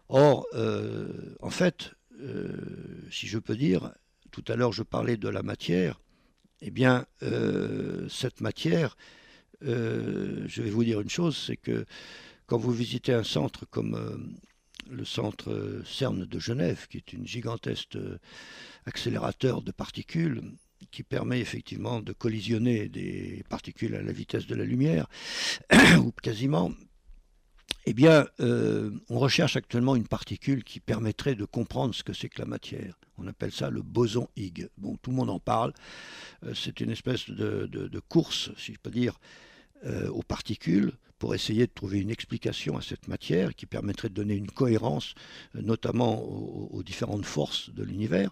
Or, en fait, si je peux dire, tout à l'heure je parlais de la matière, eh bien, cette matière, je vais vous dire une chose, c'est que quand vous visitez un centre comme le centre CERN de Genève, qui est une gigantesque accélérateur de particules, qui permet effectivement de collisionner des particules à la vitesse de la lumière, ou quasiment, eh bien, on recherche actuellement une particule qui permettrait de comprendre ce que c'est que la matière. On appelle ça le boson Higgs. Bon, tout le monde en parle. C'est une espèce de course, si je peux dire, aux particules pour essayer de trouver une explication à cette matière qui permettrait de donner une cohérence, notamment aux différentes forces de l'univers.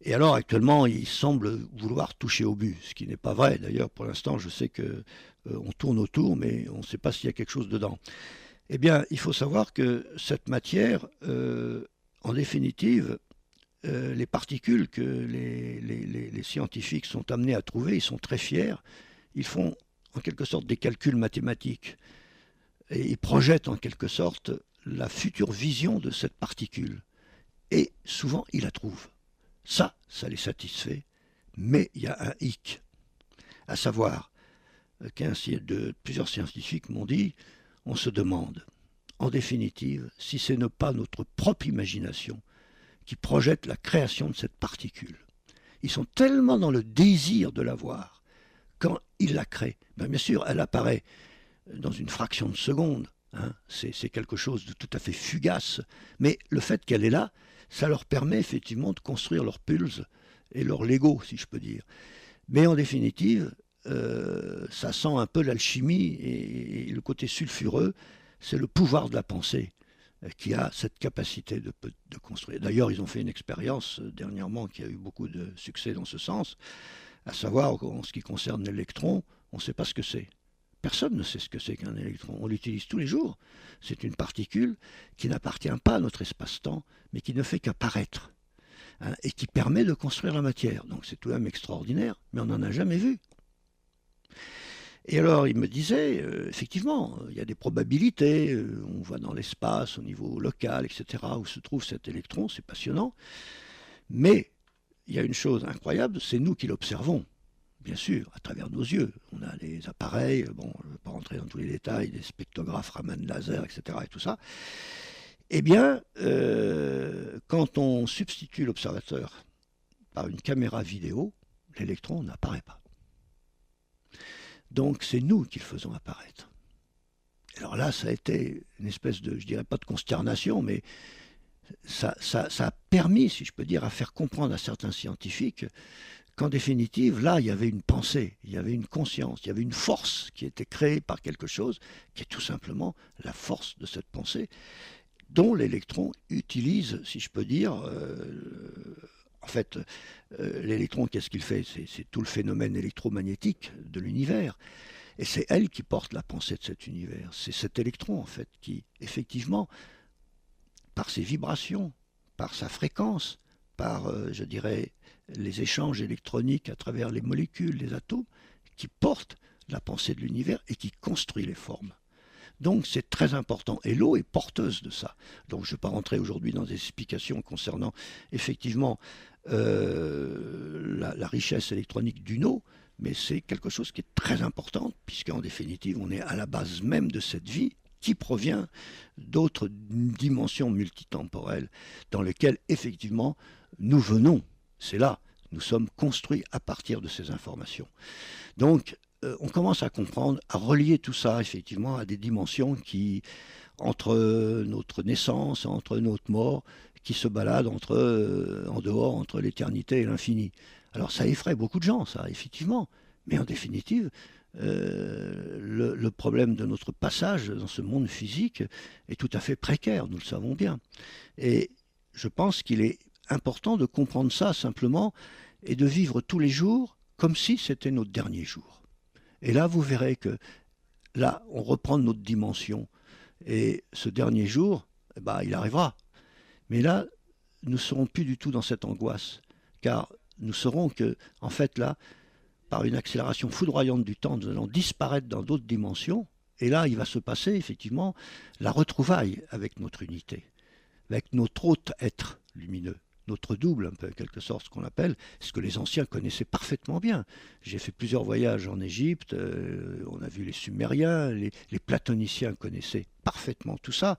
Et alors actuellement, il semble vouloir toucher au but, ce qui n'est pas vrai. D'ailleurs, pour l'instant, je sais que on tourne autour, mais on ne sait pas s'il y a quelque chose dedans. Eh bien, il faut savoir que cette matière, en définitive, les particules que les scientifiques sont amenés à trouver, ils sont très fiers. Ils font en quelque sorte des calculs mathématiques et ils projettent en quelque sorte la future vision de cette particule. Et souvent, ils la trouvent. Ça les satisfait, mais il y a un hic, à savoir plusieurs scientifiques m'ont dit, on se demande, en définitive, si ce n'est pas notre propre imagination qui projette la création de cette particule. Ils sont tellement dans le désir de la voir, quand ils la créent, bien sûr, elle apparaît dans une fraction de seconde, hein, c'est quelque chose de tout à fait fugace, mais le fait qu'elle est là, ça leur permet effectivement de construire leur pulse et leur Lego, si je peux dire. Mais en définitive, ça sent un peu l'alchimie et le côté sulfureux, c'est le pouvoir de la pensée qui a cette capacité de construire. D'ailleurs, ils ont fait une expérience dernièrement qui a eu beaucoup de succès dans ce sens, à savoir en ce qui concerne l'électron, on ne sait pas ce que c'est. Personne ne sait ce que c'est qu'un électron. On l'utilise tous les jours. C'est une particule qui n'appartient pas à notre espace-temps, mais qui ne fait qu'apparaître, hein, et qui permet de construire la matière. Donc c'est tout de même extraordinaire, mais on n'en a jamais vu. Et alors il me disait, effectivement, il y a des probabilités, on va dans l'espace au niveau local, etc., où se trouve cet électron, c'est passionnant, mais il y a une chose incroyable, c'est nous qui l'observons. Bien sûr, à travers nos yeux. On a des appareils, bon, je ne vais pas rentrer dans tous les détails, des spectrographes Raman laser, etc. et tout ça. Eh bien, quand on substitue l'observateur par une caméra vidéo, l'électron n'apparaît pas. Donc c'est nous qui le faisons apparaître. Alors là, ça a été une espèce de, je dirais pas de consternation, mais ça a permis, si je peux dire, à faire comprendre à certains scientifiques qu'en définitive, là, il y avait une pensée, il y avait une conscience, il y avait une force qui était créée par quelque chose, qui est tout simplement la force de cette pensée, dont l'électron utilise, si je peux dire, en fait, l'électron, qu'est-ce qu'il fait? C'est tout le phénomène électromagnétique de l'univers. Et c'est elle qui porte la pensée de cet univers. C'est cet électron, en fait, qui, effectivement, par ses vibrations, par sa fréquence, par, je dirais, les échanges électroniques à travers les molécules, les atomes, qui portent la pensée de l'univers et qui construit les formes. Donc c'est très important. Et l'eau est porteuse de ça. Donc je ne vais pas rentrer aujourd'hui dans des explications concernant effectivement la richesse électronique d'une eau, mais c'est quelque chose qui est très important, puisqu'en définitive, on est à la base même de cette vie qui provient d'autres dimensions multitemporelles dans lesquelles effectivement nous venons. C'est là, nous sommes construits à partir de ces informations. Donc on commence à comprendre, à relier tout ça effectivement à des dimensions qui, entre notre naissance, entre notre mort, qui se baladent en dehors, entre l'éternité et l'infini. Alors ça effraie beaucoup de gens, ça, effectivement. Mais en définitive, le problème de notre passage dans ce monde physique est tout à fait précaire, nous le savons bien. Et je pense qu'il est important de comprendre ça simplement et de vivre tous les jours comme si c'était notre dernier jour. Et là, vous verrez que là, on reprend notre dimension. Et ce dernier jour, eh ben, il arrivera. Mais là, nous ne serons plus du tout dans cette angoisse. Car nous saurons que, en fait, là, par une accélération foudroyante du temps, nous allons disparaître dans d'autres dimensions. Et là, il va se passer effectivement la retrouvaille avec notre unité, avec notre autre être lumineux, notre double, un peu en quelque sorte, ce qu'on appelle, ce que les anciens connaissaient parfaitement bien. J'ai fait plusieurs voyages en Égypte, on a vu les Sumériens, les platoniciens connaissaient parfaitement tout ça.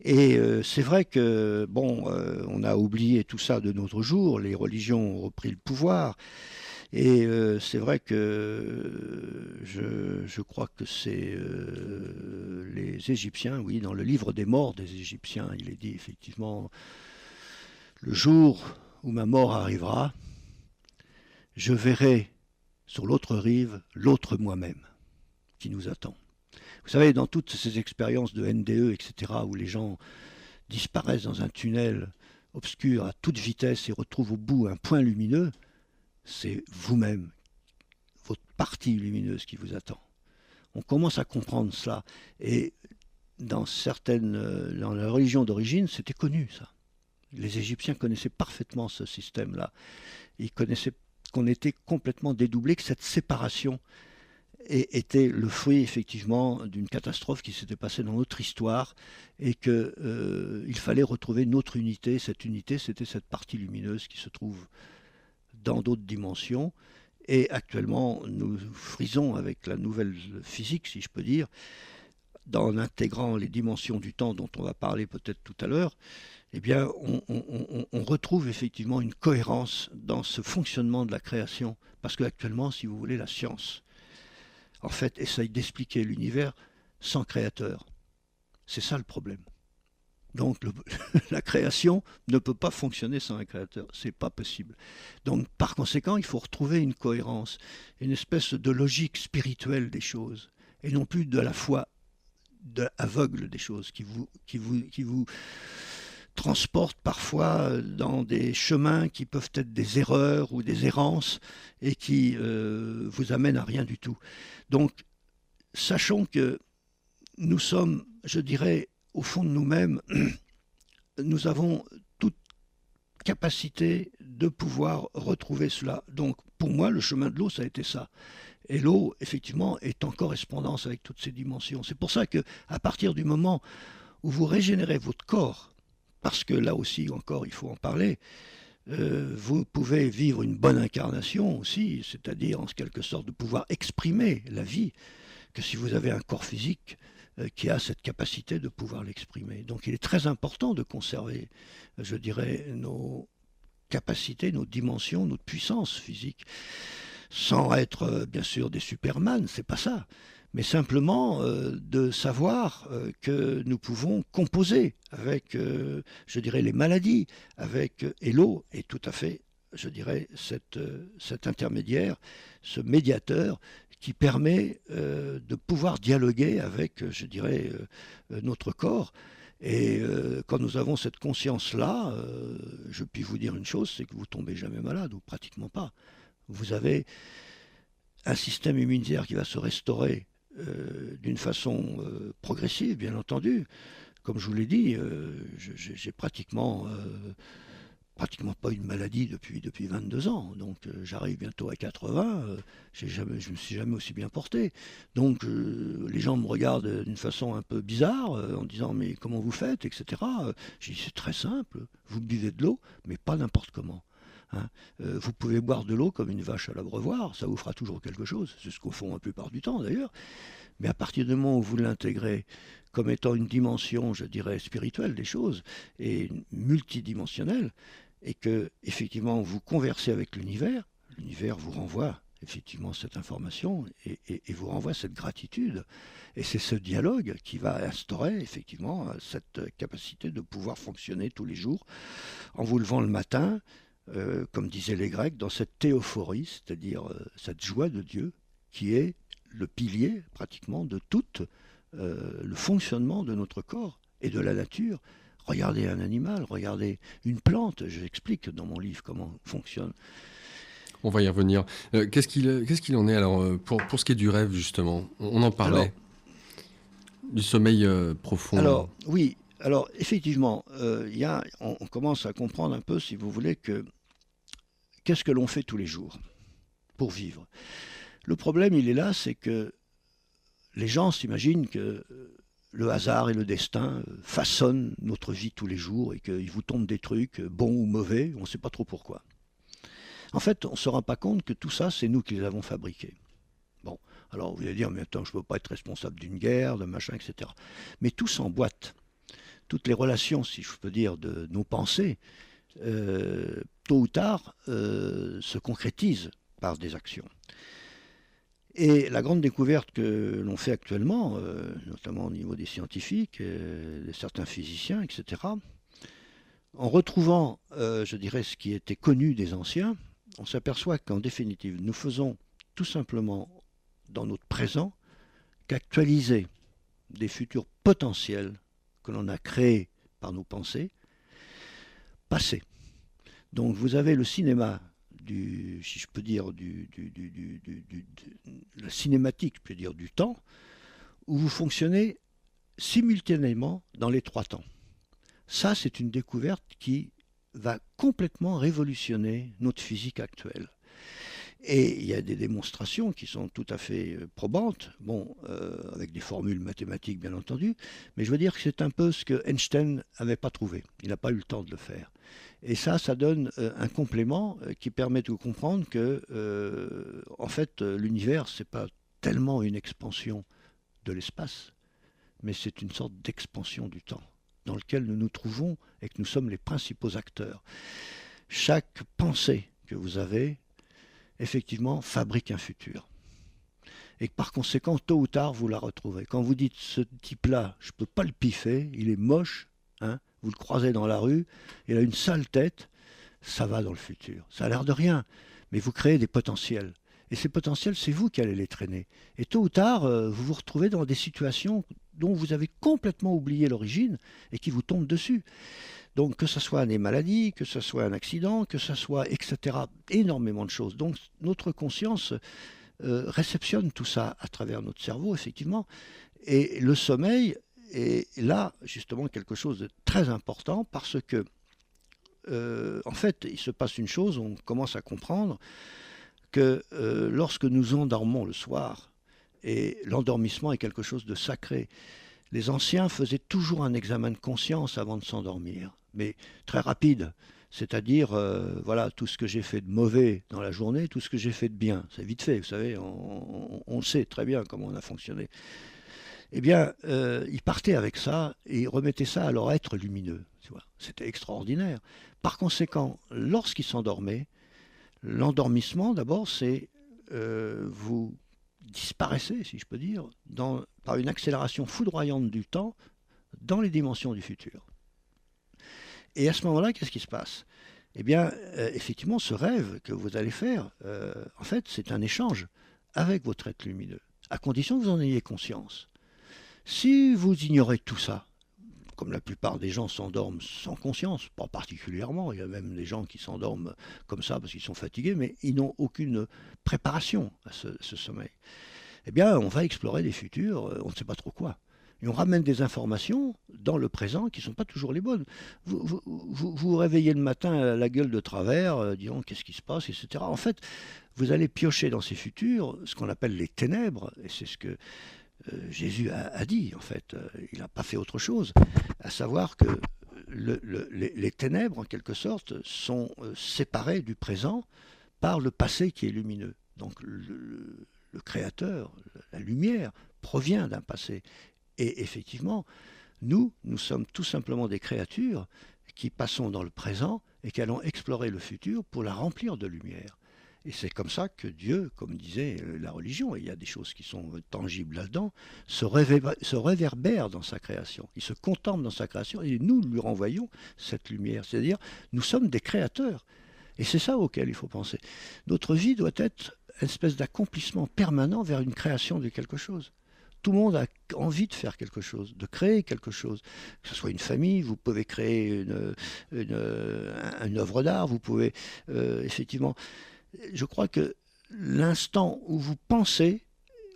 Et c'est vrai que, bon, on a oublié tout ça de nos jours, les religions ont repris le pouvoir, et c'est vrai que je crois que c'est les Égyptiens, oui, dans le livre des morts des Égyptiens, il est dit effectivement, le jour où ma mort arrivera, je verrai sur l'autre rive l'autre moi-même qui nous attend. Vous savez, dans toutes ces expériences de NDE, etc., où les gens disparaissent dans un tunnel obscur à toute vitesse et retrouvent au bout un point lumineux, c'est vous-même, votre partie lumineuse qui vous attend. On commence à comprendre cela. Et dans la religion d'origine, c'était connu ça. Les Égyptiens connaissaient parfaitement ce système-là. Ils connaissaient qu'on était complètement dédoublés, que cette séparation était le fruit effectivement d'une catastrophe qui s'était passée dans notre histoire et qu'il fallait retrouver notre unité. Cette unité, c'était cette partie lumineuse qui se trouve dans d'autres dimensions. Et actuellement, nous frisons avec la nouvelle physique, si je peux dire, en intégrant les dimensions du temps dont on va parler peut-être tout à l'heure, eh bien, on retrouve effectivement une cohérence dans ce fonctionnement de la création. Parce qu'actuellement, si vous voulez, la science, en fait, essaye d'expliquer l'univers sans créateur. C'est ça le problème. Donc la création ne peut pas fonctionner sans un créateur, c'est pas possible. Donc par conséquent, il faut retrouver une cohérence, une espèce de logique spirituelle des choses, et non plus de la foi aveugle des choses qui vous transporte parfois dans des chemins qui peuvent être des erreurs ou des errances et qui vous amènent à rien du tout. Donc sachons que nous sommes, je dirais, au fond de nous-mêmes, nous avons toute capacité de pouvoir retrouver cela. Donc, pour moi, le chemin de l'eau, ça a été ça. Et l'eau, effectivement, est en correspondance avec toutes ces dimensions. C'est pour ça que, à partir du moment où vous régénérez votre corps, parce que là aussi, encore, il faut en parler, vous pouvez vivre une bonne incarnation aussi, c'est-à-dire en quelque sorte de pouvoir exprimer la vie, que si vous avez un corps physique qui a cette capacité de pouvoir l'exprimer. Donc il est très important de conserver, je dirais, nos capacités, nos dimensions, notre puissance physique, sans être bien sûr des Superman, c'est pas ça, mais simplement de savoir que nous pouvons composer avec, je dirais, les maladies, avec et l'eau est tout à fait, je dirais, cet intermédiaire, ce médiateur qui permet de pouvoir dialoguer avec, je dirais, notre corps. Et quand nous avons cette conscience-là, je puis vous dire une chose, c'est que vous tombez jamais malade, ou pratiquement pas. Vous avez un système immunitaire qui va se restaurer d'une façon progressive, bien entendu. Comme je vous l'ai dit, j'ai pratiquement pas une maladie depuis 22 ans. Donc j'arrive bientôt à 80, je ne me suis jamais aussi bien porté. Donc les gens me regardent d'une façon un peu bizarre en disant mais comment vous faites, etc. J'ai dit c'est très simple, vous buvez de l'eau, mais pas n'importe comment. Hein. Vous pouvez boire de l'eau comme une vache à l'abreuvoir, ça vous fera toujours quelque chose, c'est ce qu'on fait la plupart du temps d'ailleurs. Mais à partir du moment où vous l'intégrez comme étant une dimension, je dirais, spirituelle des choses, et multidimensionnelle, et que effectivement vous conversez avec l'univers vous renvoie effectivement cette information et vous renvoie cette gratitude. Et c'est ce dialogue qui va instaurer effectivement cette capacité de pouvoir fonctionner tous les jours en vous levant le matin, comme disaient les Grecs, dans cette théophorie, c'est-à-dire cette joie de Dieu qui est le pilier pratiquement de tout le fonctionnement de notre corps et de la nature. Regardez un animal, regardez une plante, j'explique dans mon livre comment fonctionne. On va y revenir. Qu'est-ce qu'il en est alors pour ce qui est du rêve justement? On en parlait. Alors, du sommeil profond. Alors oui, alors effectivement, on commence à comprendre un peu, si vous voulez, que qu'est-ce que l'on fait tous les jours pour vivre. Le problème, il est là, c'est que les gens s'imaginent que le hasard et le destin façonnent notre vie tous les jours et qu'il vous tombe des trucs, bons ou mauvais, on ne sait pas trop pourquoi. En fait, on ne se rend pas compte que tout ça, c'est nous qui les avons fabriqués. Bon, alors vous allez dire, mais attends, je ne peux pas être responsable d'une guerre, de machin, etc. Mais tout s'emboîte. Toutes les relations, si je peux dire, de nos pensées, tôt ou tard, se concrétisent par des actions. Et la grande découverte que l'on fait actuellement, notamment au niveau des scientifiques, de certains physiciens, etc., en retrouvant, je dirais, ce qui était connu des anciens, on s'aperçoit qu'en définitive, nous faisons tout simplement, dans notre présent, qu'actualiser des futurs potentiels que l'on a créés par nos pensées, passés. Donc vous avez le cinéma, si je peux dire, la cinématique, je peux dire, du temps, où vous fonctionnez simultanément dans les 3 temps. Ça, c'est une découverte qui va complètement révolutionner notre physique actuelle. Et il y a des démonstrations qui sont tout à fait probantes, bon, avec des formules mathématiques bien entendu, mais je veux dire que c'est un peu ce que Einstein n'avait pas trouvé. Il n'a pas eu le temps de le faire. Et ça donne un complément qui permet de comprendre que, en fait, l'univers, c'est pas tellement une expansion de l'espace, mais c'est une sorte d'expansion du temps, dans lequel nous nous trouvons et que nous sommes les principaux acteurs. Chaque pensée que vous avez, effectivement, fabrique un futur. Et que par conséquent, tôt ou tard, vous la retrouvez. Quand vous dites ce type-là, je ne peux pas le piffer, il est moche, hein, vous le croisez dans la rue, il a une sale tête, ça va dans le futur. Ça a l'air de rien, mais vous créez des potentiels. Et ces potentiels, c'est vous qui allez les traîner. Et tôt ou tard, vous vous retrouvez dans des situations dont vous avez complètement oublié l'origine et qui vous tombent dessus. Donc que ce soit des maladies, que ce soit un accident, que ce soit, etc. Énormément de choses. Donc notre conscience réceptionne tout ça à travers notre cerveau, effectivement. Et le sommeil est là, justement, quelque chose de très important parce que, en fait, il se passe une chose, on commence à comprendre que lorsque nous endormons le soir, et l'endormissement est quelque chose de sacré, les anciens faisaient toujours un examen de conscience avant de s'endormir, mais très rapide. C'est-à-dire, voilà, tout ce que j'ai fait de mauvais dans la journée, tout ce que j'ai fait de bien. C'est vite fait, vous savez, on sait très bien comment on a fonctionné. Eh bien, ils partaient avec ça et ils remettaient ça à leur être lumineux. C'était extraordinaire. Par conséquent, lorsqu'ils s'endormaient, l'endormissement, d'abord, c'est vous disparaissez, si je peux dire, par une accélération foudroyante du temps dans les dimensions du futur. Et à ce moment-là, qu'est-ce qui se passe? Eh bien, effectivement, ce rêve que vous allez faire, en fait, c'est un échange avec votre être lumineux, à condition que vous en ayez conscience. Si vous ignorez tout ça, comme la plupart des gens s'endorment sans conscience, pas particulièrement, il y a même des gens qui s'endorment comme ça parce qu'ils sont fatigués, mais ils n'ont aucune préparation à ce sommeil. Eh bien, on va explorer les futurs, on ne sait pas trop quoi. Et on ramène des informations dans le présent qui ne sont pas toujours les bonnes. Vous réveillez le matin à la gueule de travers, disant qu'est-ce qui se passe, etc. En fait, vous allez piocher dans ces futurs ce qu'on appelle les ténèbres, et c'est ce que Jésus a dit, en fait. Il n'a pas fait autre chose, à savoir que les ténèbres, en quelque sorte, sont séparées du présent par le passé qui est lumineux. Donc le Créateur, la lumière, provient d'un passé. Et effectivement, nous sommes tout simplement des créatures qui passons dans le présent et qui allons explorer le futur pour la remplir de lumière. Et c'est comme ça que Dieu, comme disait la religion, et il y a des choses qui sont tangibles là-dedans, se réverbère dans sa création. Il se contemple dans sa création et nous lui renvoyons cette lumière. C'est-à-dire, nous sommes des créateurs. Et c'est ça auquel il faut penser. Notre vie doit être une espèce d'accomplissement permanent vers une création de quelque chose. Tout le monde a envie de faire quelque chose, de créer quelque chose. Que ce soit une famille, vous pouvez créer une œuvre d'art, vous pouvez effectivement... Je crois que l'instant où vous pensez,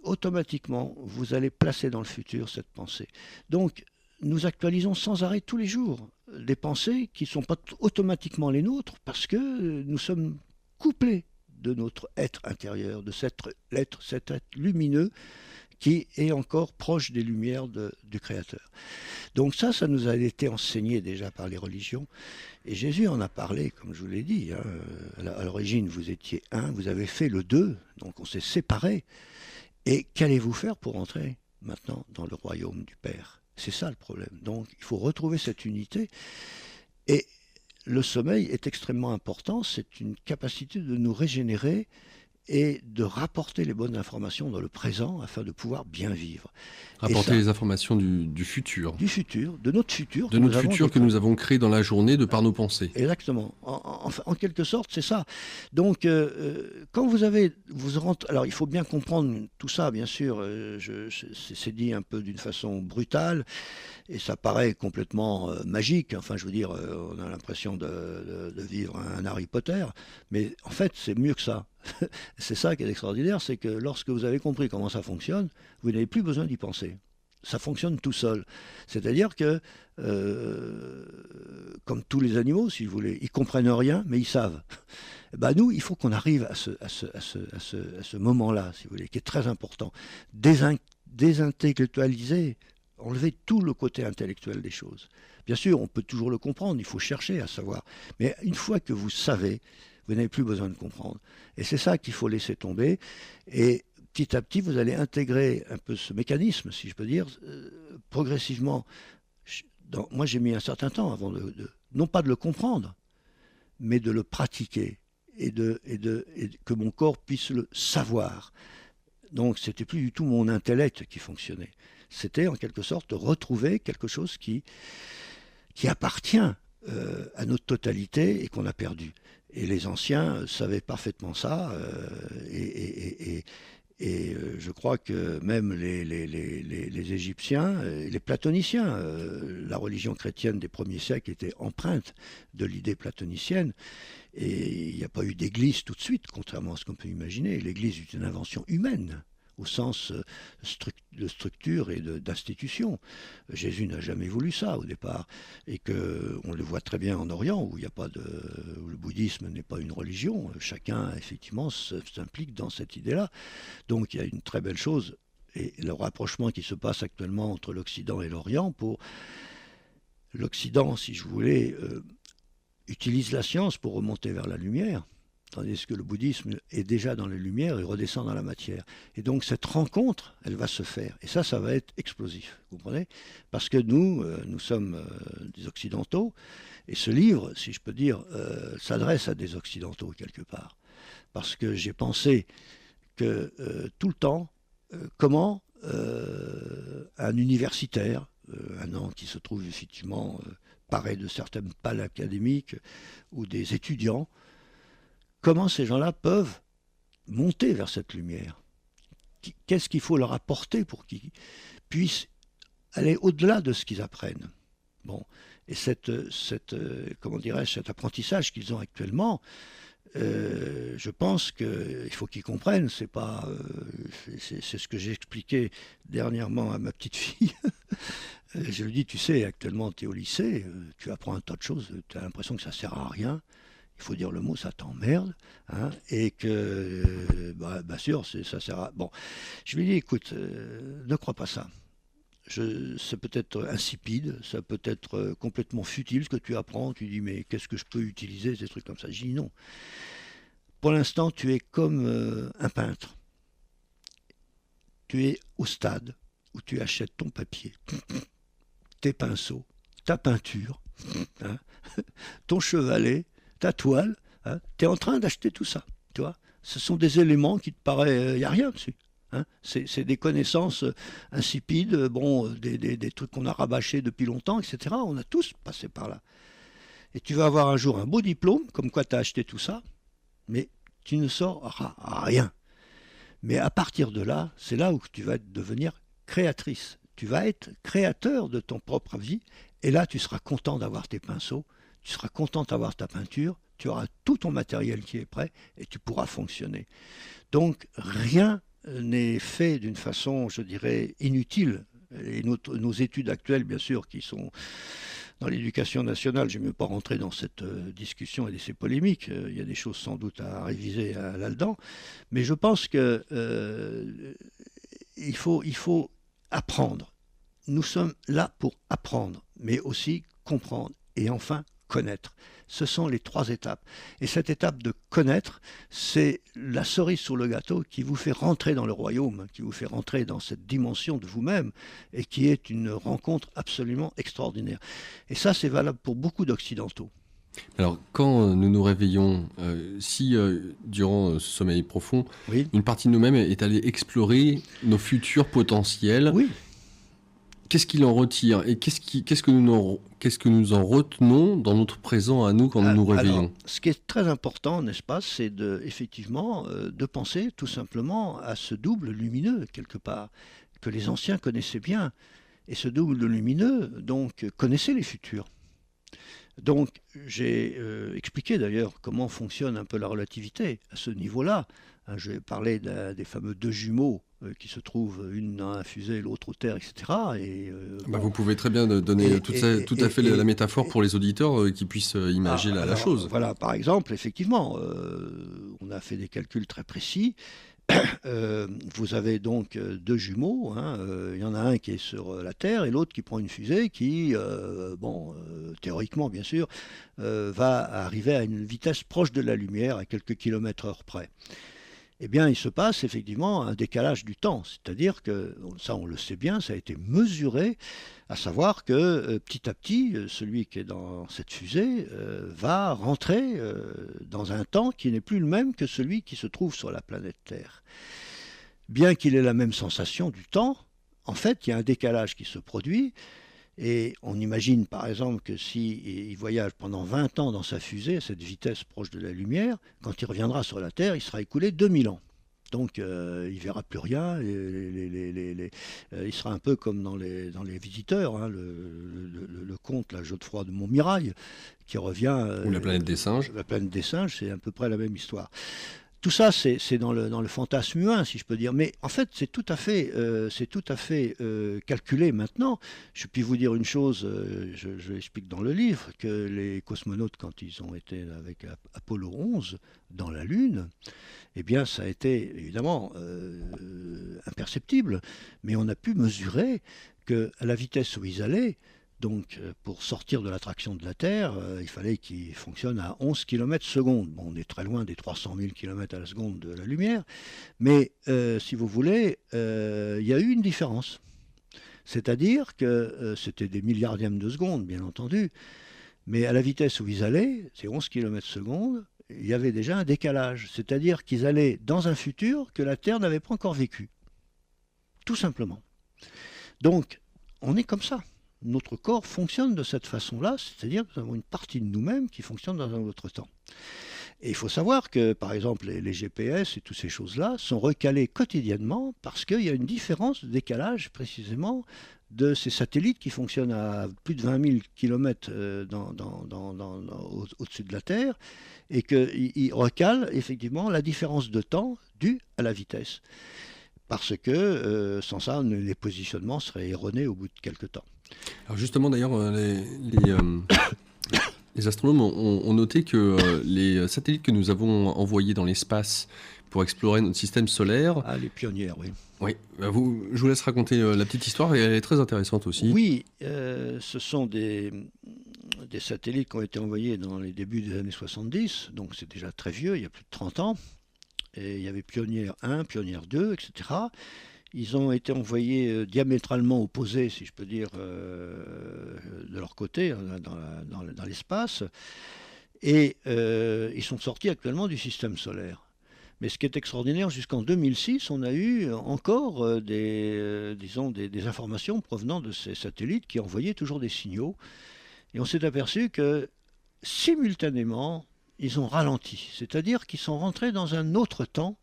automatiquement, vous allez placer dans le futur cette pensée. Donc, nous actualisons sans arrêt tous les jours des pensées qui ne sont pas automatiquement les nôtres parce que nous sommes couplés de notre être intérieur, de cet être lumineux qui est encore proche des lumières du Créateur. Donc ça nous a été enseigné déjà par les religions. Et Jésus en a parlé, comme je vous l'ai dit. Hein. À l'origine, vous étiez un, vous avez fait le deux, donc on s'est séparés. Et qu'allez-vous faire pour entrer maintenant dans le royaume du Père? C'est ça le problème. Donc il faut retrouver cette unité. Et le sommeil est extrêmement important. C'est une capacité de nous régénérer et de rapporter les bonnes informations dans le présent afin de pouvoir bien vivre. Rapporter les informations du futur. Du futur, de notre futur. De notre futur que nous avons créé dans la journée de par nos pensées. Exactement. En quelque sorte, c'est ça. Donc, quand vous rentrez... Alors, il faut bien comprendre tout ça, bien sûr. C'est dit un peu d'une façon brutale. Et ça paraît complètement magique. Enfin, je veux dire, on a l'impression de vivre un Harry Potter. Mais en fait, c'est mieux que ça. C'est ça qui est extraordinaire, c'est que lorsque vous avez compris comment ça fonctionne, vous n'avez plus besoin d'y penser. Ça fonctionne tout seul. C'est-à-dire que, comme tous les animaux, si vous voulez, ils comprennent rien, mais ils savent. Ben nous, il faut qu'on arrive à ce moment-là, si vous voulez, qui est très important. Désintellectualiser, enlever tout le côté intellectuel des choses. Bien sûr, on peut toujours le comprendre, il faut chercher à savoir. Mais une fois que vous savez, vous n'avez plus besoin de comprendre. Et c'est ça qu'il faut laisser tomber. Et petit à petit, vous allez intégrer un peu ce mécanisme, si je peux dire, progressivement. Moi, j'ai mis un certain temps avant non pas de le comprendre, mais de le pratiquer et que mon corps puisse le savoir. Donc, c'était plus du tout mon intellect qui fonctionnait. C'était en quelque sorte retrouver quelque chose qui appartient à notre totalité et qu'on a perdu. Et les anciens savaient parfaitement ça, et je crois que même les Égyptiens, les platoniciens, la religion chrétienne des premiers siècles était empreinte de l'idée platonicienne, et il n'y a pas eu d'église tout de suite, contrairement à ce qu'on peut imaginer. L'église est une invention humaine, au sens de structure et d'institution. Jésus n'a jamais voulu ça au départ, et qu'on le voit très bien en Orient, où le bouddhisme n'est pas une religion. Chacun effectivement s'implique dans cette idée-là. Donc il y a une très belle chose, et le rapprochement qui se passe actuellement entre l'Occident et l'Orient. Pour l'Occident, si je voulais, utilise la science pour remonter vers la lumière, tandis que le bouddhisme est déjà dans les lumières et redescend dans la matière. Et donc cette rencontre, elle va se faire. Et ça va être explosif, vous comprenez? Parce que nous sommes des Occidentaux, et ce livre, si je peux dire, s'adresse à des Occidentaux quelque part. Parce que j'ai pensé que tout le temps, comment un universitaire, un an qui se trouve effectivement paré de certaines pales académiques, ou des étudiants, comment ces gens-là peuvent monter vers cette lumière? Qu'est-ce qu'il faut leur apporter pour qu'ils puissent aller au-delà de ce qu'ils apprennent? Bon, et comment dirais-je, cet apprentissage qu'ils ont actuellement, je pense qu'il faut qu'ils comprennent. C'est ce que j'ai expliqué dernièrement à ma petite fille. Je lui dis, tu sais, actuellement tu es au lycée, tu apprends un tas de choses, tu as l'impression que ça sert à rien. Il faut dire le mot, ça t'emmerde, hein, et que, bien sûr, ça sert à... Bon, je lui dis, écoute, ne crois pas ça. Ça peut être insipide, ça peut être complètement futile ce que tu apprends. Tu dis, mais qu'est-ce que je peux utiliser, ces trucs comme ça? Je dis, non. Pour l'instant, tu es comme un peintre. Tu es au stade où tu achètes ton papier, tes pinceaux, ta peinture, hein, ton chevalet, ta toile, hein, tu es en train d'acheter tout ça, tu vois. Ce sont des éléments qui te paraissent, il n'y a rien dessus. Hein. C'est des connaissances insipides, des trucs qu'on a rabâchés depuis longtemps, etc. On a tous passé par là. Et tu vas avoir un jour un beau diplôme, comme quoi tu as acheté tout ça, mais tu ne sauras rien. Mais à partir de là, c'est là où tu vas devenir créatrice. Tu vas être créateur de ton propre vie, et là tu seras content d'avoir tes pinceaux, tu seras content d'avoir ta peinture, tu auras tout ton matériel qui est prêt et tu pourras fonctionner. Donc rien n'est fait d'une façon, je dirais, inutile. Et nos études actuelles, bien sûr, qui sont dans l'éducation nationale, je ne vais même pas rentrer dans cette discussion et ces polémiques, il y a des choses sans doute à réviser là-dedans, mais je pense que il faut apprendre. Nous sommes là pour apprendre, mais aussi comprendre et enfin connaître. Ce sont les 3 étapes. Et cette étape de connaître, c'est la cerise sur le gâteau qui vous fait rentrer dans le royaume, qui vous fait rentrer dans cette dimension de vous-même et qui est une rencontre absolument extraordinaire. Et ça, c'est valable pour beaucoup d'Occidentaux. Alors, quand nous nous réveillons, si durant ce sommeil profond, Oui. une partie de nous-mêmes est allée explorer nos futurs potentiels, Oui. qu'est-ce qu'il en retire et qu'est-ce que nous en retenons dans notre présent à nous quand nous nous réveillons? Alors, ce qui est très important, n'est-ce pas, c'est effectivement de penser tout simplement à ce double lumineux, quelque part, que les anciens connaissaient bien. Et ce double lumineux, donc, connaissait les futurs. Donc, j'ai expliqué d'ailleurs comment fonctionne un peu la relativité à ce niveau-là. Hein, j'ai parlé des fameux 2 jumeaux qui se trouvent, une dans la fusée, l'autre aux terres, etc. Et, bon. Vous pouvez très bien donner tout à fait la métaphore pour les auditeurs qui puissent imaginer la chose. Voilà, par exemple, effectivement, on a fait des calculs très précis. Vous avez donc 2 jumeaux, hein, il y en a un qui est sur la Terre et l'autre qui prend une fusée qui, théoriquement bien sûr, va arriver à une vitesse proche de la lumière, à quelques kilomètres heure près. Eh bien, il se passe effectivement un décalage du temps, c'est-à-dire que, ça on le sait bien, ça a été mesuré, à savoir que petit à petit, celui qui est dans cette fusée va rentrer dans un temps qui n'est plus le même que celui qui se trouve sur la planète Terre. Bien qu'il ait la même sensation du temps, en fait, il y a un décalage qui se produit. Et on imagine par exemple que s'il voyage pendant 20 ans dans sa fusée, à cette vitesse proche de la lumière, quand il reviendra sur la Terre, il sera écoulé 2000 ans. Donc il ne verra plus rien, il sera un peu comme dans les visiteurs, hein, le conte, la Godefroy de Montmirail, qui revient... Ou la planète des singes. La planète des singes, c'est à peu près la même histoire. Tout ça, c'est dans le fantasme humain, si je peux dire. Mais en fait, c'est tout à fait calculé maintenant. Je puis vous dire une chose, je l'explique dans le livre, que les cosmonautes, quand ils ont été avec Apollo 11 dans la Lune, eh bien, ça a été évidemment imperceptible. Mais on a pu mesurer qu'à la vitesse où ils allaient, donc, pour sortir de l'attraction de la Terre, il fallait qu'il fonctionne à 11 km/s. Bon, on est très loin des 300 000 km à la seconde de la lumière, mais si vous voulez, il y a eu une différence. C'est-à-dire que c'était des milliardièmes de seconde, bien entendu, mais à la vitesse où ils allaient, c'est 11 km/s, il y avait déjà un décalage. C'est-à-dire qu'ils allaient dans un futur que la Terre n'avait pas encore vécu. Tout simplement. Donc, on est comme ça. Notre corps fonctionne de cette façon-là, c'est-à-dire que nous avons une partie de nous-mêmes qui fonctionne dans un autre temps. Et il faut savoir que, par exemple, les GPS et toutes ces choses-là sont recalés quotidiennement parce qu'il y a une différence de décalage, précisément, de ces satellites qui fonctionnent à plus de 20 000 km au-dessus de la Terre et qu'ils recalent effectivement la différence de temps due à la vitesse. Parce que, sans ça, les positionnements seraient erronés au bout de quelques temps. Alors justement, d'ailleurs, les astronomes ont noté que les satellites que nous avons envoyés dans l'espace pour explorer notre système solaire... Ah, les pionnières, oui. Oui, je vous laisse raconter la petite histoire, et elle est très intéressante aussi. Oui, ce sont des satellites qui ont été envoyés dans les débuts des années 70, donc c'est déjà très vieux, il y a plus de 30 ans. Et il y avait Pionnière 1, Pionnière 2, etc. Ils ont été envoyés diamétralement opposés, si je peux dire, de leur côté, dans l'espace. Et ils sont sortis actuellement du système solaire. Mais ce qui est extraordinaire, jusqu'en 2006, on a eu encore des informations provenant de ces satellites qui envoyaient toujours des signaux. Et on s'est aperçu que, simultanément, ils ont ralenti. C'est-à-dire qu'ils sont rentrés dans un autre temps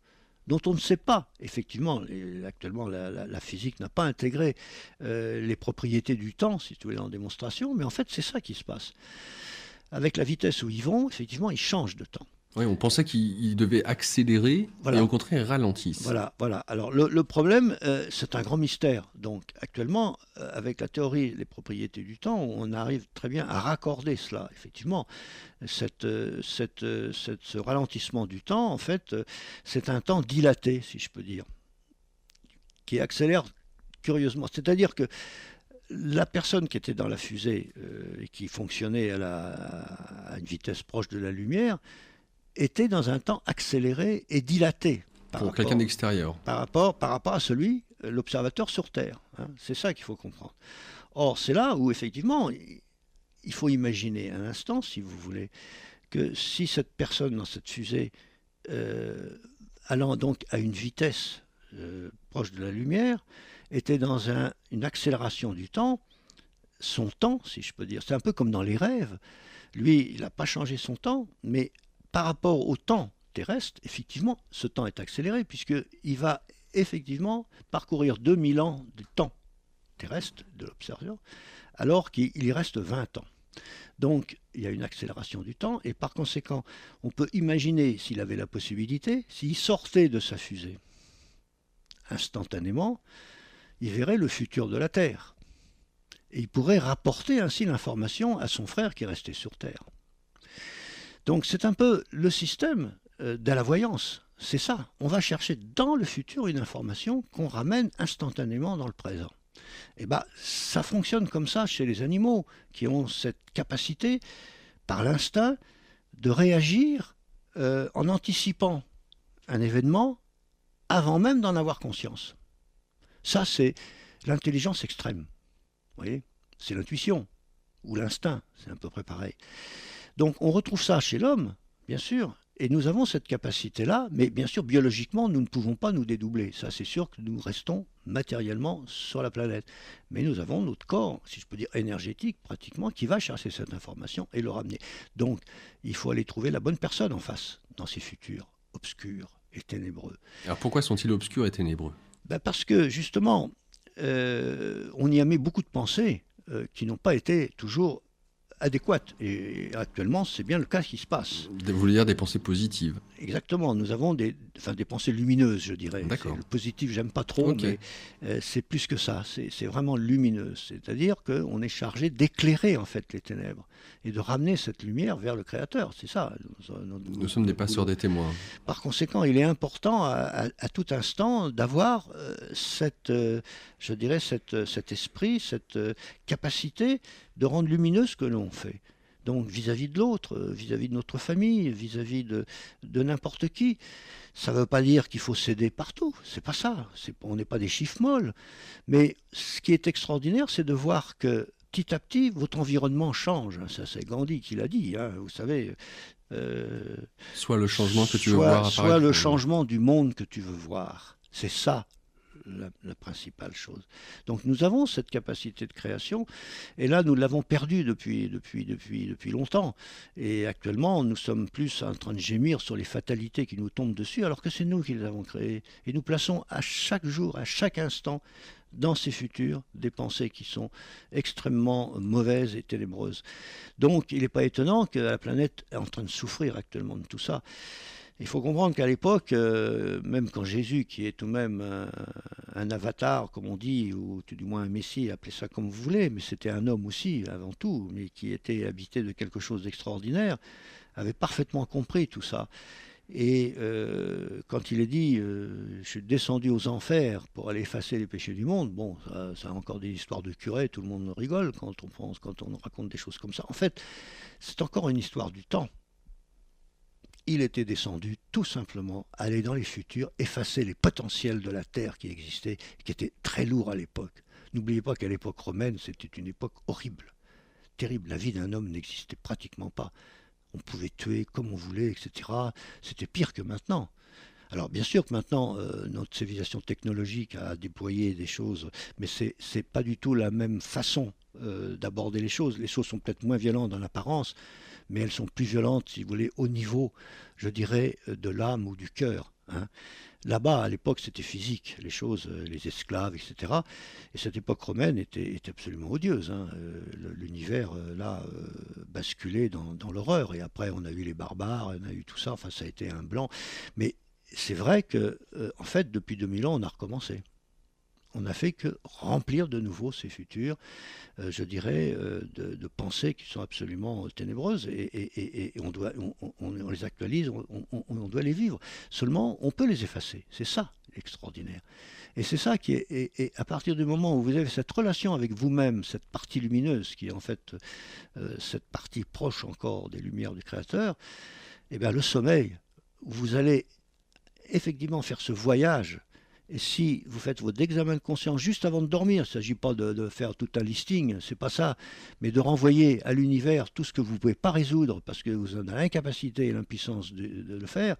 dont on ne sait pas. Effectivement, actuellement, la physique n'a pas intégré les propriétés du temps, si tu veux, en démonstration, mais en fait, c'est ça qui se passe. Avec la vitesse où ils vont, effectivement, ils changent de temps. Oui, on pensait qu'ils devaient accélérer, voilà. Et au contraire, ils ralentissent. Voilà. Alors, le problème, c'est un grand mystère. Donc, actuellement, avec la théorie des propriétés du temps, on arrive très bien à raccorder cela. Effectivement, ce ralentissement du temps, en fait, c'est un temps dilaté, si je peux dire. qui accélère curieusement. C'est-à-dire que la personne qui était dans la fusée et qui fonctionnait à une vitesse proche de la lumière était dans un temps accéléré et dilaté Pour quelqu'un d'extérieur. Par rapport à celui, l'observateur sur Terre. Hein. C'est ça qu'il faut comprendre. Or, c'est là où, effectivement, il faut imaginer un instant, si vous voulez, que si cette personne dans cette fusée, allant donc à une vitesse proche de la lumière, était dans une accélération du temps, son temps, si je peux dire, c'est un peu comme dans les rêves. Lui, il n'a pas changé son temps, mais par rapport au temps terrestre, effectivement, ce temps est accéléré, puisqu'il va effectivement parcourir 2000 ans de temps terrestre de l'observateur, alors qu'il y reste 20 ans. Donc, il y a une accélération du temps, et par conséquent, on peut imaginer, s'il avait la possibilité, s'il sortait de sa fusée instantanément, il verrait le futur de la Terre. Et il pourrait rapporter ainsi l'information à son frère qui est resté sur Terre. Donc c'est un peu le système de la voyance. C'est ça. On va chercher dans le futur une information qu'on ramène instantanément dans le présent. Et bien, ça fonctionne comme ça chez les animaux qui ont cette capacité, par l'instinct, de réagir en anticipant un événement avant même d'en avoir conscience. Ça, c'est l'intelligence extrême. Vous voyez, c'est l'intuition ou l'instinct, c'est à peu près pareil. Donc on retrouve ça chez l'homme, bien sûr, et nous avons cette capacité-là, mais bien sûr, biologiquement, nous ne pouvons pas nous dédoubler. Ça, c'est sûr que nous restons matériellement sur la planète. Mais nous avons notre corps, si je peux dire énergétique, pratiquement, qui va chercher cette information et le ramener. Donc, il faut aller trouver la bonne personne en face, dans ces futurs obscurs et ténébreux. Alors pourquoi sont-ils obscurs et ténébreux ? Parce que, justement, on y a mis beaucoup de pensées qui n'ont pas été toujours adéquates. Et actuellement, c'est bien le cas qui se passe. Vous voulez dire des pensées positives ? Exactement. Nous avons des pensées lumineuses, je dirais. D'accord. Le positif, j'aime pas trop, Okay. mais c'est plus que ça. C'est vraiment lumineux. C'est-à-dire qu'on est chargé d'éclairer, en fait, les ténèbres et de ramener cette lumière vers le Créateur. C'est ça. Nous sommes des passeurs des témoins. Par conséquent, il est important à tout instant d'avoir je dirais, cet esprit, cette capacité de rendre lumineux ce que l'on fait. Donc vis-à-vis de l'autre, vis-à-vis de notre famille, vis-à-vis de n'importe qui. Ça ne veut pas dire qu'il faut céder partout, c'est pas ça. On n'est pas des chiffres molles. Mais ce qui est extraordinaire, c'est de voir que petit à petit, votre environnement change. Ça, c'est Gandhi qui l'a dit, hein, vous savez. Soit le changement que tu veux voir apparaître. Soit le changement du monde que tu veux voir. C'est ça la principale chose. Donc nous avons cette capacité de création, et là nous l'avons perdue depuis longtemps. Et actuellement nous sommes plus en train de gémir sur les fatalités qui nous tombent dessus, alors que c'est nous qui les avons créées. Et nous plaçons à chaque jour, à chaque instant, dans ces futurs, des pensées qui sont extrêmement mauvaises et ténébreuses. Donc il n'est pas étonnant que la planète est en train de souffrir actuellement de tout ça. Il faut comprendre qu'à l'époque, même quand Jésus, qui est tout de même un avatar, comme on dit, ou tout du moins un messie, appelez ça comme vous voulez, mais c'était un homme aussi, avant tout, mais qui était habité de quelque chose d'extraordinaire, avait parfaitement compris tout ça. Et quand il est dit je suis descendu aux enfers pour aller effacer les péchés du monde, bon, ça a encore des histoires de curés, tout le monde rigole quand on raconte des choses comme ça. En fait, c'est encore une histoire du temps. Il était descendu tout simplement aller dans les futurs, effacer les potentiels de la Terre qui existaient, qui étaient très lourds à l'époque. N'oubliez pas qu'à l'époque romaine, c'était une époque horrible, terrible. La vie d'un homme n'existait pratiquement pas. On pouvait tuer comme on voulait, etc. C'était pire que maintenant. Alors bien sûr que maintenant, notre civilisation technologique a déployé des choses, mais c'est pas du tout la même façon d'aborder les choses. Les choses sont peut-être moins violentes dans l'apparence, mais elles sont plus violentes, si vous voulez, au niveau, je dirais, de l'âme ou du cœur. Hein. Là-bas, à l'époque, c'était physique, les choses, les esclaves, etc. Et cette époque romaine était absolument odieuse. Hein. L'univers, là, basculait dans l'horreur. Et après, on a eu les barbares, on a eu tout ça. Enfin, ça a été un blanc. Mais c'est vrai que, en fait, depuis 2000 ans, on a recommencé. On n'a fait que remplir de nouveau ces futurs, je dirais, de pensées qui sont absolument ténébreuses. Et on les actualise, on doit les vivre. Seulement, on peut les effacer. C'est ça l'extraordinaire. Et c'est ça qui est. Et à partir du moment où vous avez cette relation avec vous-même, cette partie lumineuse, qui est en fait cette partie proche encore des lumières du Créateur, eh bien le sommeil, vous allez effectivement faire ce voyage. Et si vous faites votre examen de conscience juste avant de dormir, il ne s'agit pas de faire tout un listing, c'est pas ça, mais de renvoyer à l'univers tout ce que vous ne pouvez pas résoudre parce que vous en avez l'incapacité et l'impuissance de le faire.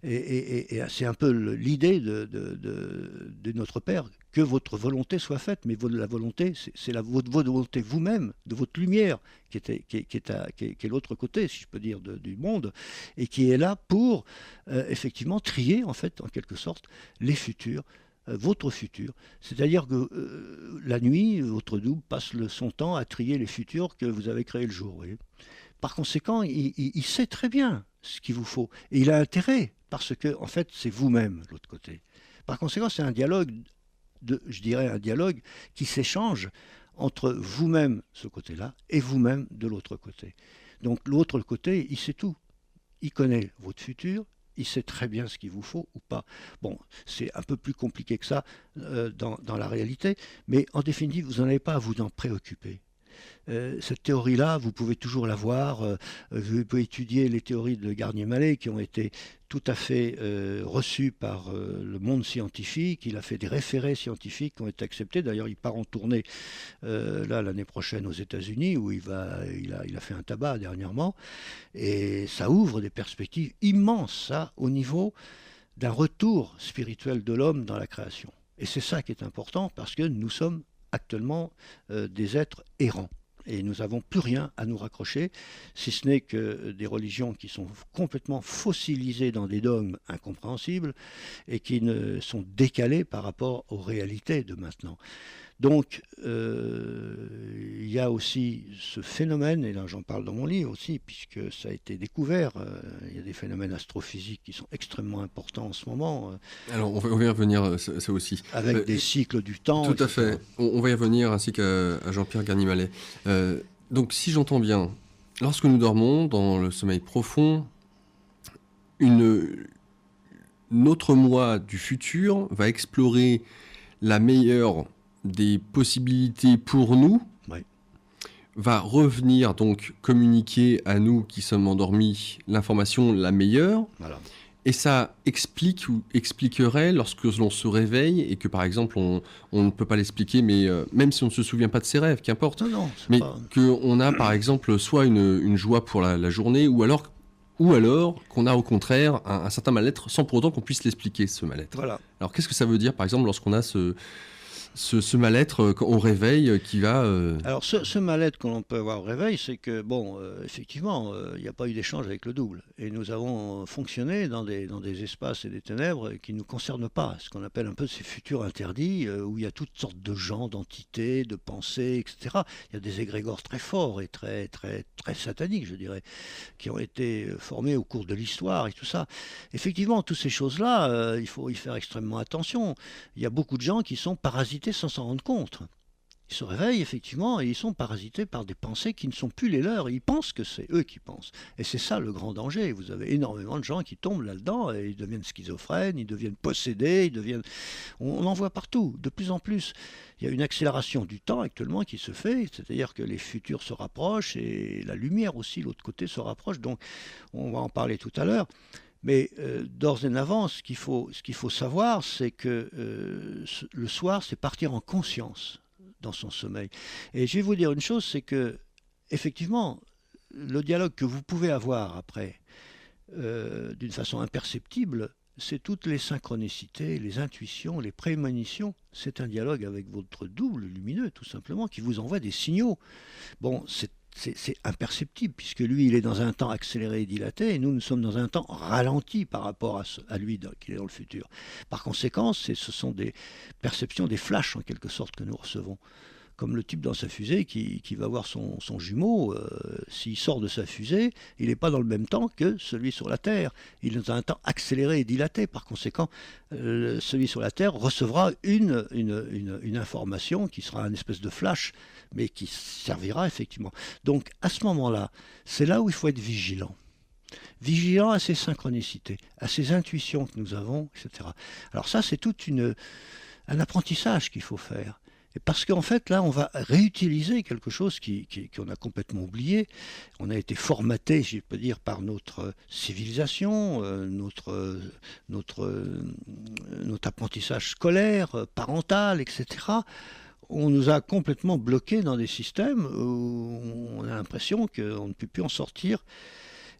Et c'est un peu l'idée de notre Père, que votre volonté soit faite, mais la volonté, c'est votre volonté vous-même, de votre lumière, qui est l'autre côté, si je peux dire, du monde, et qui est là pour effectivement trier, en fait, en quelque sorte, les futurs, votre futur. C'est-à-dire que la nuit, votre double passe son temps à trier les futurs que vous avez créés le jour. Vous voyez. Par conséquent, il sait très bien ce qu'il vous faut. Et il a intérêt, parce que, en fait, c'est vous-même, l'autre côté. Par conséquent, c'est un dialogue, je dirais, un dialogue qui s'échange entre vous-même, ce côté-là, et vous-même, de l'autre côté. Donc, l'autre côté, il sait tout. Il connaît votre futur, il sait très bien ce qu'il vous faut ou pas. Bon, c'est un peu plus compliqué que ça dans la réalité, mais en définitive, vous n'en avez pas à vous en préoccuper. Cette théorie-là, vous pouvez toujours la voir. Vous pouvez étudier les théories de Garnier-Mallet qui ont été tout à fait reçues par le monde scientifique. Il a fait des référés scientifiques qui ont été acceptés. D'ailleurs, il part en tournée là l'année prochaine aux États-Unis où il a fait un tabac dernièrement. Et ça ouvre des perspectives immenses, ça, au niveau d'un retour spirituel de l'homme dans la création. Et c'est ça qui est important parce que nous sommes actuellement des êtres errants. Et nous n'avons plus rien à nous raccrocher, si ce n'est que des religions qui sont complètement fossilisées dans des dogmes incompréhensibles et qui ne sont décalées par rapport aux réalités de maintenant. Donc, il y a aussi ce phénomène, et là j'en parle dans mon livre aussi, puisque ça a été découvert, il y a des phénomènes astrophysiques qui sont extrêmement importants en ce moment. Alors, on va y revenir, ça aussi. Avec des cycles du temps. Tout à fait. On va y revenir, ainsi qu'à Jean-Pierre Garnier-Mallet. Donc, si j'entends bien, lorsque nous dormons dans le sommeil profond, une autre moi du futur va explorer la meilleure des possibilités pour nous, ouais. Va revenir donc communiquer à nous qui sommes endormis l'information la meilleure, voilà. Et ça explique ou expliquerait lorsque l'on se réveille et que par exemple on ne peut pas l'expliquer, mais même si on ne se souvient pas de ses rêves, qu'importe, mais qu'on a par exemple soit une joie pour la journée ou alors qu'on a au contraire un certain mal-être sans pour autant qu'on puisse l'expliquer, ce mal-être. Voilà. Alors qu'est-ce que ça veut dire par exemple lorsqu'on a ce mal-être au réveil qui va... Alors ce mal-être que l'on peut avoir au réveil, c'est que, bon, effectivement, il n'y a pas eu d'échange avec le double. Et nous avons fonctionné dans des espaces et des ténèbres qui ne nous concernent pas, ce qu'on appelle un peu ces futurs interdits, où il y a toutes sortes de gens, d'entités, de pensées, etc. Il y a des égrégores très forts et très, très, très sataniques, je dirais, qui ont été formés au cours de l'histoire et tout ça. Effectivement, toutes ces choses-là, il faut y faire extrêmement attention. Il y a beaucoup de gens qui sont parasités sans s'en rendre compte. Ils se réveillent effectivement et ils sont parasités par des pensées qui ne sont plus les leurs. Ils pensent que c'est eux qui pensent. Et c'est ça le grand danger. Vous avez énormément de gens qui tombent là-dedans et ils deviennent schizophrènes, ils deviennent possédés, on en voit partout, de plus en plus. Il y a une accélération du temps actuellement qui se fait, c'est-à-dire que les futurs se rapprochent et la lumière aussi, l'autre côté, se rapproche. Donc on va en parler tout à l'heure. Mais d'ores et avant, ce qu'il faut savoir, c'est que le soir, c'est partir en conscience dans son sommeil. Et je vais vous dire une chose, c'est que, effectivement, le dialogue que vous pouvez avoir après, d'une façon imperceptible, c'est toutes les synchronicités, les intuitions, les prémonitions. C'est un dialogue avec votre double lumineux, tout simplement, qui vous envoie des signaux. Bon, c'est imperceptible, puisque lui, il est dans un temps accéléré et dilaté, et nous sommes dans un temps ralenti par rapport à lui qui est dans le futur. Par conséquent, ce sont des perceptions, des flashs en quelque sorte que nous recevons. comme le type dans sa fusée qui va voir son jumeau. S'il sort de sa fusée, il n'est pas dans le même temps que celui sur la Terre. Il est dans un temps accéléré et dilaté. Par conséquent, celui sur la Terre recevra une information qui sera une espèce de flash, mais qui servira effectivement. Donc à ce moment-là, c'est là où il faut être vigilant. Vigilant à ces synchronicités, à ces intuitions que nous avons, etc. Alors ça, c'est tout un apprentissage qu'il faut faire. Et parce qu'en fait, là, on va réutiliser quelque chose qu'on a complètement oublié. On a été formaté, je peux dire, par notre civilisation, notre apprentissage scolaire, parental, etc. On nous a complètement bloqués dans des systèmes où on a l'impression qu'on ne peut plus en sortir.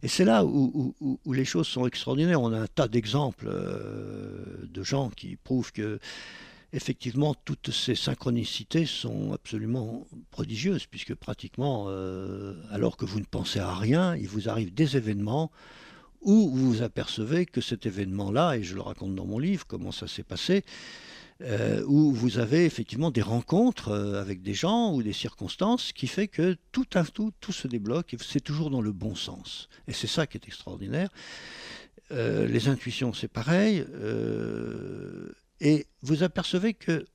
Et c'est là où les choses sont extraordinaires. On a un tas d'exemples de gens qui prouvent que effectivement, toutes ces synchronicités sont absolument prodigieuses, puisque pratiquement, alors que vous ne pensez à rien, il vous arrive des événements où vous vous apercevez que cet événement-là, et je le raconte dans mon livre, comment ça s'est passé, où vous avez effectivement des rencontres avec des gens ou des circonstances qui fait que tout se débloque, et c'est toujours dans le bon sens. Et c'est ça qui est extraordinaire. Les intuitions, c'est pareil. Et vous apercevez que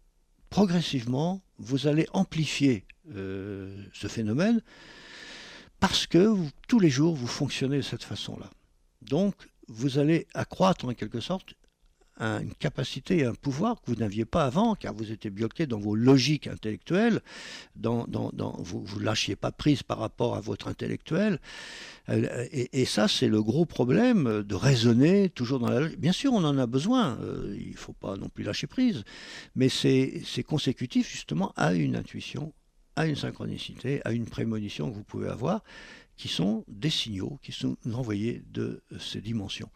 progressivement, vous allez amplifier ce phénomène parce que tous les jours, vous fonctionnez de cette façon-là. Donc, vous allez accroître en quelque sorte une capacité et un pouvoir que vous n'aviez pas avant, car vous étiez bloqué dans vos logiques intellectuelles, vous ne lâchiez pas prise par rapport à votre intellectuel. Et ça, c'est le gros problème de raisonner toujours dans la logique. Bien sûr, on en a besoin, il ne faut pas non plus lâcher prise, mais c'est consécutif justement à une intuition, à une synchronicité, à une prémonition que vous pouvez avoir, qui sont des signaux qui sont envoyés de ces dimensions,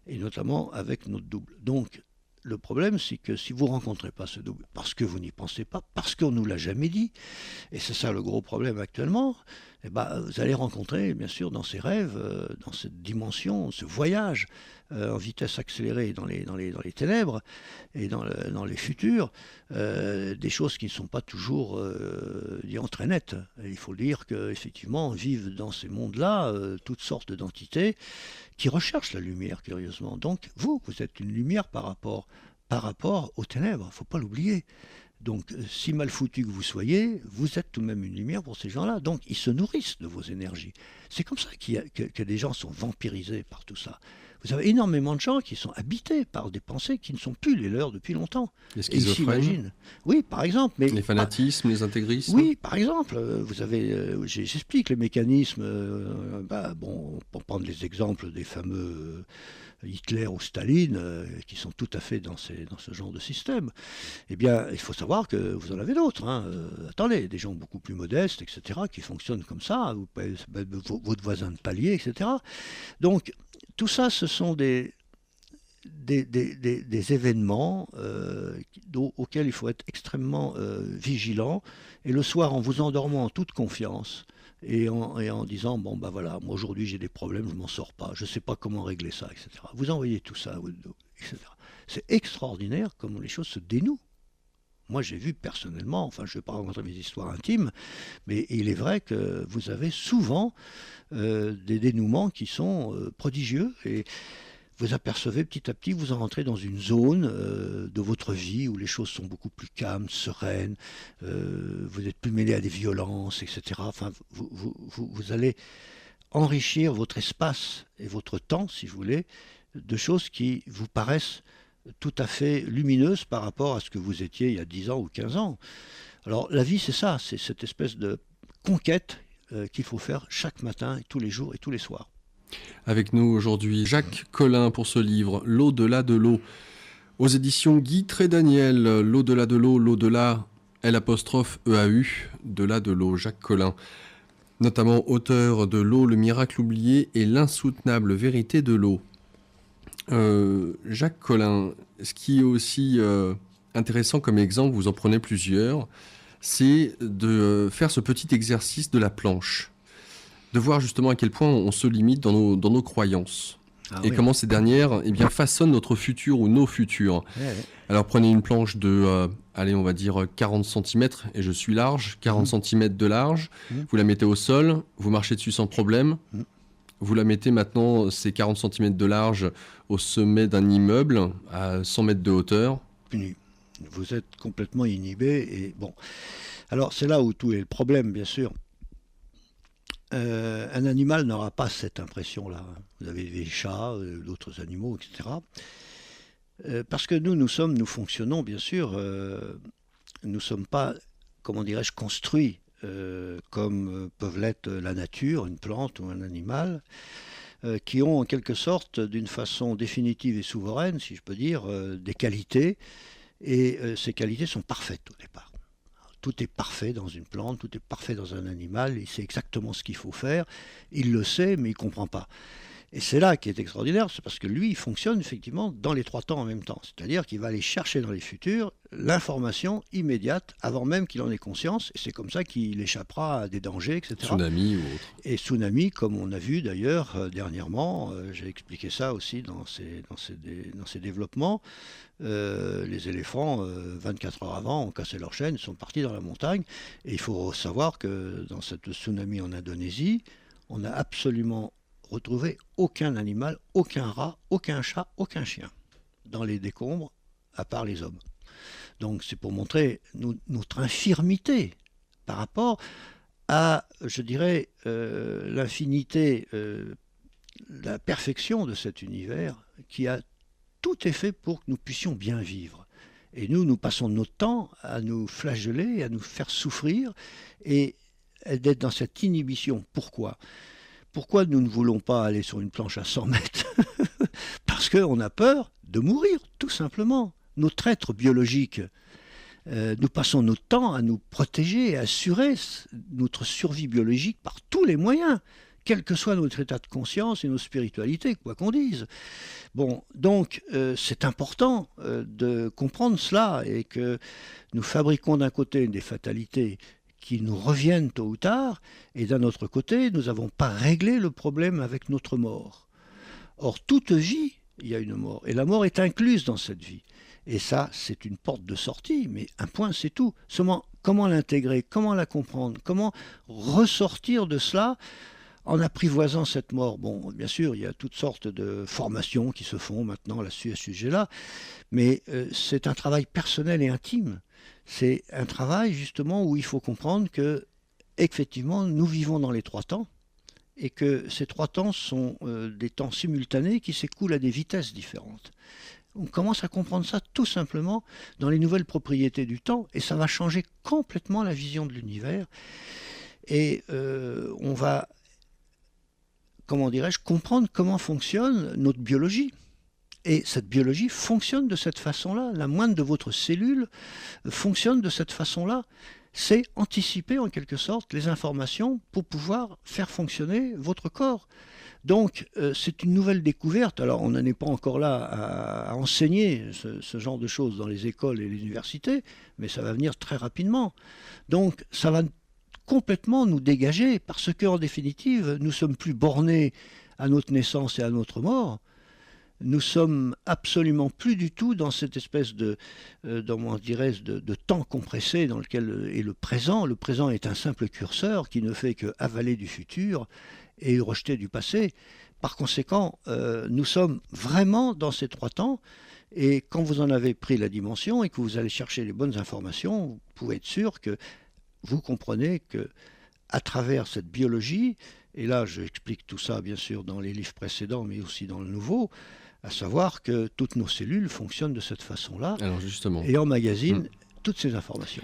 et notamment avec notre double. Donc, le problème, c'est que si vous ne rencontrez pas ce double, parce que vous n'y pensez pas, parce qu'on ne nous l'a jamais dit, et c'est ça le gros problème actuellement, eh ben, vous allez rencontrer, bien sûr, dans ces rêves, dans cette dimension, ce voyage en vitesse accélérée dans les ténèbres et dans les futurs, des choses qui ne sont pas toujours très nettes. Et il faut dire qu'effectivement, vivent dans ces mondes-là toutes sortes d'entités qui recherchent la lumière, curieusement. Donc, vous êtes une lumière par rapport aux ténèbres, il ne faut pas l'oublier. Donc, si mal foutu que vous soyez, vous êtes tout de même une lumière pour ces gens-là. Donc, ils se nourrissent de vos énergies. C'est comme ça que des gens sont vampirisés par tout ça. Vous avez énormément de gens qui sont habités par des pensées qui ne sont plus les leurs depuis longtemps. Les schizophrènes. Oui, par exemple. Mais les fanatismes, les intégristes. Oui, par exemple. Vous avez, j'explique les mécanismes. Pour prendre les exemples des fameux Hitler ou Staline, qui sont tout à fait dans ce genre de système. Eh bien, il faut savoir que vous en avez d'autres. Attendez, des gens beaucoup plus modestes, etc., qui fonctionnent comme ça. Vous pouvez, votre voisin de palier, etc. Donc, tout ça, ce sont des événements auxquels il faut être extrêmement vigilant. Et le soir, en vous endormant en toute confiance et en disant, bon, ben voilà, moi aujourd'hui j'ai des problèmes, je ne m'en sors pas, je ne sais pas comment régler ça, etc. Vous envoyez tout ça à votre dos, etc. C'est extraordinaire comment les choses se dénouent. Moi, j'ai vu personnellement, enfin, je ne vais pas raconter mes histoires intimes, mais il est vrai que vous avez souvent des dénouements qui sont prodigieux, et vous apercevez petit à petit, vous en rentrez dans une zone de votre vie où les choses sont beaucoup plus calmes, sereines, vous n'êtes plus mêlé à des violences, etc. Enfin, vous allez enrichir votre espace et votre temps, si vous voulez, de choses qui vous paraissent tout à fait lumineuses par rapport à ce que vous étiez il y a 10 ans ou 15 ans. Alors la vie, c'est ça, c'est cette espèce de conquête qu'il faut faire chaque matin, tous les jours et tous les soirs. Avec nous aujourd'hui, Jacques Collin pour ce livre, L'au-delà de l'eau, aux éditions Guy Trédaniel. L'au-delà de l'eau, l'au-delà, L''EAU, delà de l'eau, Jacques Collin. Notamment auteur de L'eau, le miracle oublié et l'insoutenable vérité de l'eau. Jacques Collin, ce qui est aussi intéressant comme exemple, vous en prenez plusieurs, c'est de faire ce petit exercice de la planche. De voir justement à quel point on se limite dans nos croyances. et comment ces dernières façonnent notre futur ou nos futurs. Alors prenez une planche de, allez, on va dire 40 cm, et je suis large, 40 cm de large, vous la mettez au sol, vous marchez dessus sans problème, vous la mettez maintenant, ces 40 cm de large, au sommet d'un immeuble, à 100 mètres de hauteur. Vous êtes complètement inhibé, et bon. Alors c'est là où tout est le problème, bien sûr. Un animal n'aura pas cette impression-là. Vous avez des chats, d'autres animaux, etc. Parce que nous fonctionnons, bien sûr, nous ne sommes pas, comment dirais-je, construits comme peuvent l'être la nature, une plante ou un animal, qui ont en quelque sorte, d'une façon définitive et souveraine, si je peux dire, des qualités, et ces qualités sont parfaites au départ. Tout est parfait dans une plante, tout est parfait dans un animal, il sait exactement ce qu'il faut faire, il le sait, mais il ne comprend pas. Et c'est là qui est extraordinaire, c'est parce que lui, il fonctionne effectivement dans les trois temps en même temps. C'est-à-dire qu'il va aller chercher dans les futurs l'information immédiate, avant même qu'il en ait conscience, et c'est comme ça qu'il échappera à des dangers, etc. Tsunami ou autre. Et tsunami, comme on a vu d'ailleurs dernièrement, j'ai expliqué ça aussi dans ces développements, les éléphants, 24 heures avant, ont cassé leur chaîne, ils sont partis dans la montagne, et il faut savoir que dans cette tsunami en Indonésie, on n'a absolument retrouvé aucun animal, aucun rat, aucun chat, aucun chien dans les décombres, à part les hommes. Donc c'est pour montrer notre infirmité par rapport à, je dirais, l'infinité, la perfection de cet univers qui a tout est fait pour que nous puissions bien vivre. Et nous passons notre temps à nous flageller, à nous faire souffrir et d'être dans cette inhibition. Pourquoi ? Pourquoi nous ne voulons pas aller sur une planche à 100 mètres ? Parce qu'on a peur de mourir, tout simplement. Notre être biologique, nous passons notre temps à nous protéger, à assurer notre survie biologique par tous les moyens, quel que soit notre état de conscience et nos spiritualités, quoi qu'on dise. Bon, donc c'est important de comprendre cela, et que nous fabriquons d'un côté des fatalités qui nous reviennent tôt ou tard, et d'un autre côté, nous n'avons pas réglé le problème avec notre mort. Or, toute vie, il y a une mort, et la mort est incluse dans cette vie. Et ça, c'est une porte de sortie, mais un point, c'est tout. Seulement, comment l'intégrer, comment la comprendre, comment ressortir de cela en apprivoisant cette mort. Bon, bien sûr, il y a toutes sortes de formations qui se font maintenant là-dessus, à ce sujet-là, mais c'est un travail personnel et intime. C'est un travail, justement, où il faut comprendre que, effectivement, nous vivons dans les trois temps, et que ces trois temps sont des temps simultanés qui s'écoulent à des vitesses différentes. On commence à comprendre ça tout simplement dans les nouvelles propriétés du temps, et ça va changer complètement la vision de l'univers. Et on va, comment dirais-je, comprendre comment fonctionne notre biologie. Et cette biologie fonctionne de cette façon-là. La moindre de votre cellule fonctionne de cette façon-là. C'est anticiper en quelque sorte les informations pour pouvoir faire fonctionner votre corps. Donc c'est une nouvelle découverte. Alors on n'en est pas encore là à enseigner ce genre de choses dans les écoles et les universités, mais ça va venir très rapidement. Donc ça va complètement nous dégager, parce qu'en définitive, nous sommes plus bornés à notre naissance et à notre mort. Nous sommes absolument plus du tout dans cette espèce de temps compressé dans lequel est le présent. Le présent est un simple curseur qui ne fait qu'avaler du futur et rejeter du passé. Par conséquent, nous sommes vraiment dans ces trois temps, et quand vous en avez pris la dimension et que vous allez chercher les bonnes informations, vous pouvez être sûr que vous comprenez que, à travers cette biologie, et là j'explique tout ça bien sûr dans les livres précédents, mais aussi dans le nouveau, à savoir que toutes nos cellules fonctionnent de cette façon-là, alors justement, et emmagasinent toutes ces informations.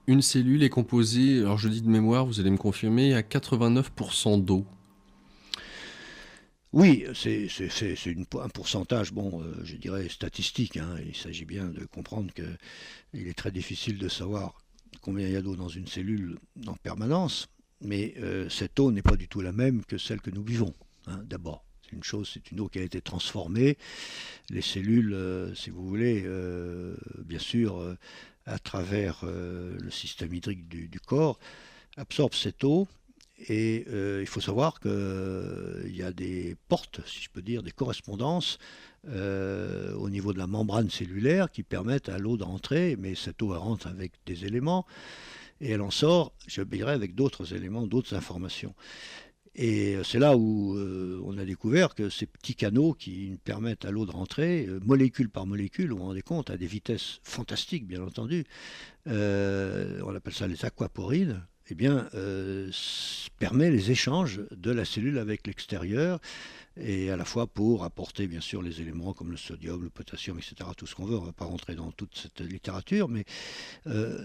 Une cellule est composée, alors je dis de mémoire, vous allez me confirmer, à 89% d'eau. Oui, c'est un pourcentage, je dirais statistique. Il s'agit bien de comprendre qu'il est très difficile de savoir combien il y a d'eau dans une cellule en permanence, mais cette eau n'est pas du tout la même que celle que nous buvons, d'abord. C'est une eau qui a été transformée. Les cellules, si vous voulez, bien sûr, à travers le système hydrique du corps, absorbent cette eau Et il faut savoir qu'il y a des portes, si je peux dire, des correspondances au niveau de la membrane cellulaire qui permettent à l'eau de rentrer, mais cette eau elle rentre avec des éléments et elle en sort, je dirais, avec d'autres éléments, d'autres informations. Et c'est là où on a découvert que ces petits canaux qui permettent à l'eau de rentrer, molécule par molécule, vous vous rendez compte, à des vitesses fantastiques, bien entendu, on appelle ça les aquaporines, eh bien, permet les échanges de la cellule avec l'extérieur, et à la fois pour apporter bien sûr les éléments comme le sodium, le potassium, etc., tout ce qu'on veut. On ne va pas rentrer dans toute cette littérature, mais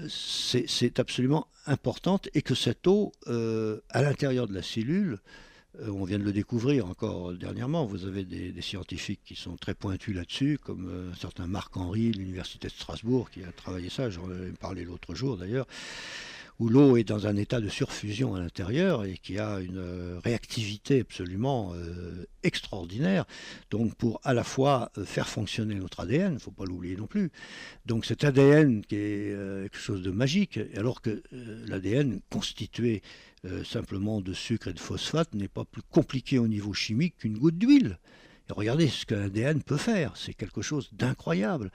c'est absolument important, et que cette eau, à l'intérieur de la cellule, on vient de le découvrir encore dernièrement, vous avez des scientifiques qui sont très pointus là-dessus, comme un certain Marc Henry, de l'université de Strasbourg, qui a travaillé ça, j'en ai parlé l'autre jour d'ailleurs, où l'eau est dans un état de surfusion à l'intérieur et qui a une réactivité absolument extraordinaire, donc pour à la fois faire fonctionner notre ADN, il ne faut pas l'oublier non plus, donc cet ADN qui est quelque chose de magique, alors que l'ADN constitué simplement de sucre et de phosphate n'est pas plus compliqué au niveau chimique qu'une goutte d'huile. Et regardez ce que l'ADN peut faire, c'est quelque chose d'incroyable.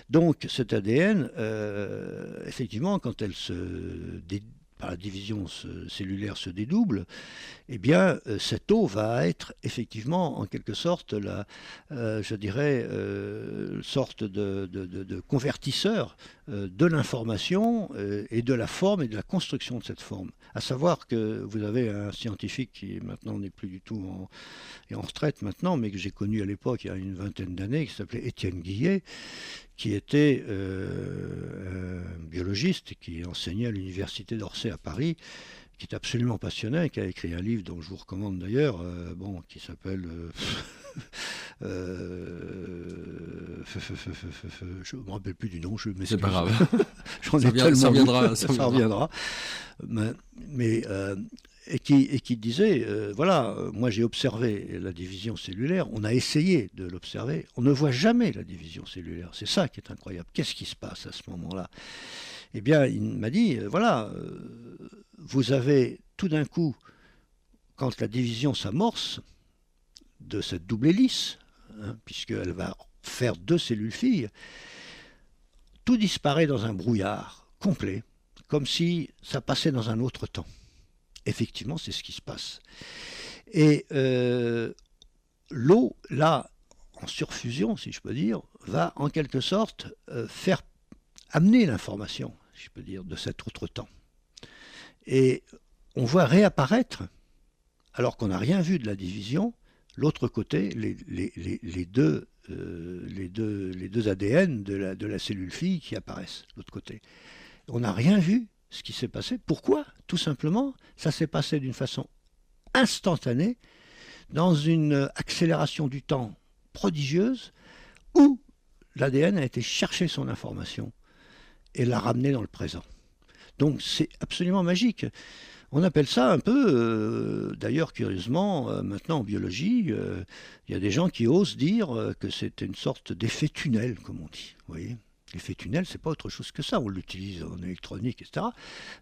Donc cet ADN, effectivement, quand par la division cellulaire se dédouble, eh bien, cette eau va être effectivement, en quelque sorte, je dirais, sorte de convertisseur de l'information et de la forme et de la construction de cette forme. À savoir que vous avez un scientifique qui maintenant n'est plus du tout en retraite maintenant, mais que j'ai connu à l'époque, il y a une vingtaine d'années, qui s'appelait Étienne Guillet, qui était un biologiste qui enseignait à l'université d'Orsay à Paris, qui est absolument passionnant et qui a écrit un livre dont je vous recommande d'ailleurs, qui s'appelle je ne me rappelle plus du nom, je m'excuse. C'est pas grave. Ça reviendra. Et qui disait, moi j'ai observé la division cellulaire, on a essayé de l'observer, on ne voit jamais la division cellulaire, c'est ça qui est incroyable. Qu'est-ce qui se passe à ce moment-là? Eh bien, il m'a dit, vous avez tout d'un coup, quand la division s'amorce de cette double hélice, puisqu'elle va faire 2 cellules filles, tout disparaît dans un brouillard complet, comme si ça passait dans un autre temps. Effectivement, c'est ce qui se passe. Et l'eau, là, en surfusion, si je peux dire, va en quelque sorte faire amener l'information, si je peux dire, de cet autre temps. Et on voit réapparaître, alors qu'on n'a rien vu de la division, l'autre côté, les deux ADN de la cellule fille qui apparaissent, l'autre côté. On n'a rien vu ce qui s'est passé. Pourquoi? Tout simplement, ça s'est passé d'une façon instantanée, dans une accélération du temps prodigieuse, où l'ADN a été chercher son information et l'a ramener dans le présent. Donc c'est absolument magique. On appelle ça un peu, d'ailleurs curieusement, maintenant en biologie, il y a des gens qui osent dire que c'est une sorte d'effet tunnel, comme on dit. Vous voyez, l'effet tunnel, c'est pas autre chose que ça. On l'utilise en électronique, etc.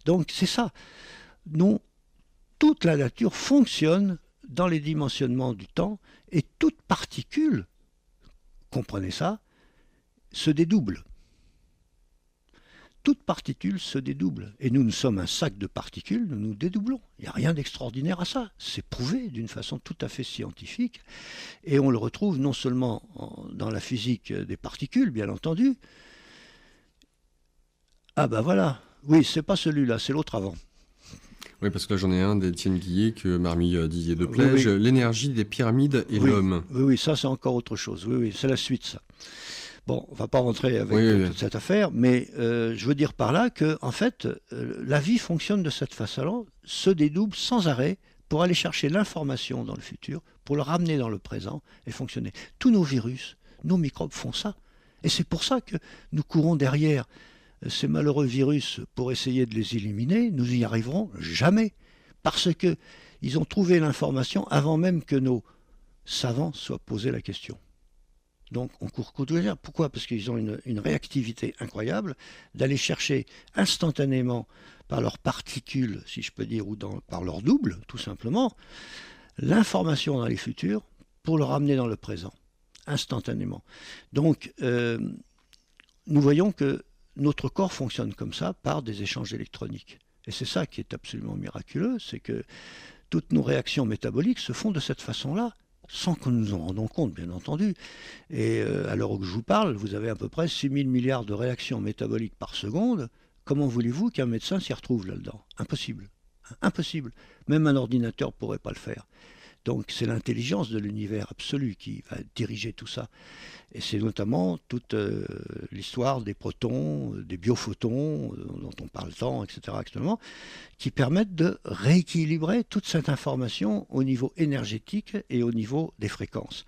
Donc c'est ça. Non, toute la nature fonctionne dans les dimensionnements du temps, et toute particule, comprenez ça, se dédouble. Toute particule se dédouble. Et nous sommes un sac de particules, nous nous dédoublons. Il n'y a rien d'extraordinaire à ça. C'est prouvé d'une façon tout à fait scientifique. Et on le retrouve non seulement dans la physique des particules, bien entendu. Ah ben voilà. Oui, c'est pas celui-là, c'est l'autre avant. Oui, parce que là, j'en ai un d'Étienne Guillet que m'a remis Didier Deplège, oui. L'énergie des pyramides et l'homme. Oui, ça c'est encore autre chose. Oui, c'est la suite, ça. Bon, on ne va pas rentrer avec toute cette affaire, mais je veux dire par là que, en fait, la vie fonctionne de cette façon-là, se dédouble sans arrêt pour aller chercher l'information dans le futur, pour le ramener dans le présent et fonctionner. Tous nos virus, nos microbes font ça. Et c'est pour ça que nous courons derrière ces malheureux virus pour essayer de les éliminer. Nous n'y arriverons jamais, parce qu'ils ont trouvé l'information avant même que nos savants soient posés la question. Donc on court contre l'air. Pourquoi? Parce qu'ils ont une réactivité incroyable d'aller chercher instantanément par leurs particules, si je peux dire, ou par leur double, tout simplement, l'information dans les futurs pour le ramener dans le présent, instantanément. Donc nous voyons que notre corps fonctionne comme ça par des échanges électroniques. Et c'est ça qui est absolument miraculeux, c'est que toutes nos réactions métaboliques se font de cette façon-là, sans que nous nous en rendons compte, bien entendu. Et à l'heure où je vous parle, vous avez à peu près 6 000 milliards de réactions métaboliques par seconde. Comment voulez-vous qu'un médecin s'y retrouve là-dedans? Impossible. Impossible. Même un ordinateur ne pourrait pas le faire. Donc c'est l'intelligence de l'univers absolu qui va diriger tout ça. Et c'est notamment toute l'histoire des protons, des biophotons, dont on parle tant, etc., actuellement, qui permettent de rééquilibrer toute cette information au niveau énergétique et au niveau des fréquences.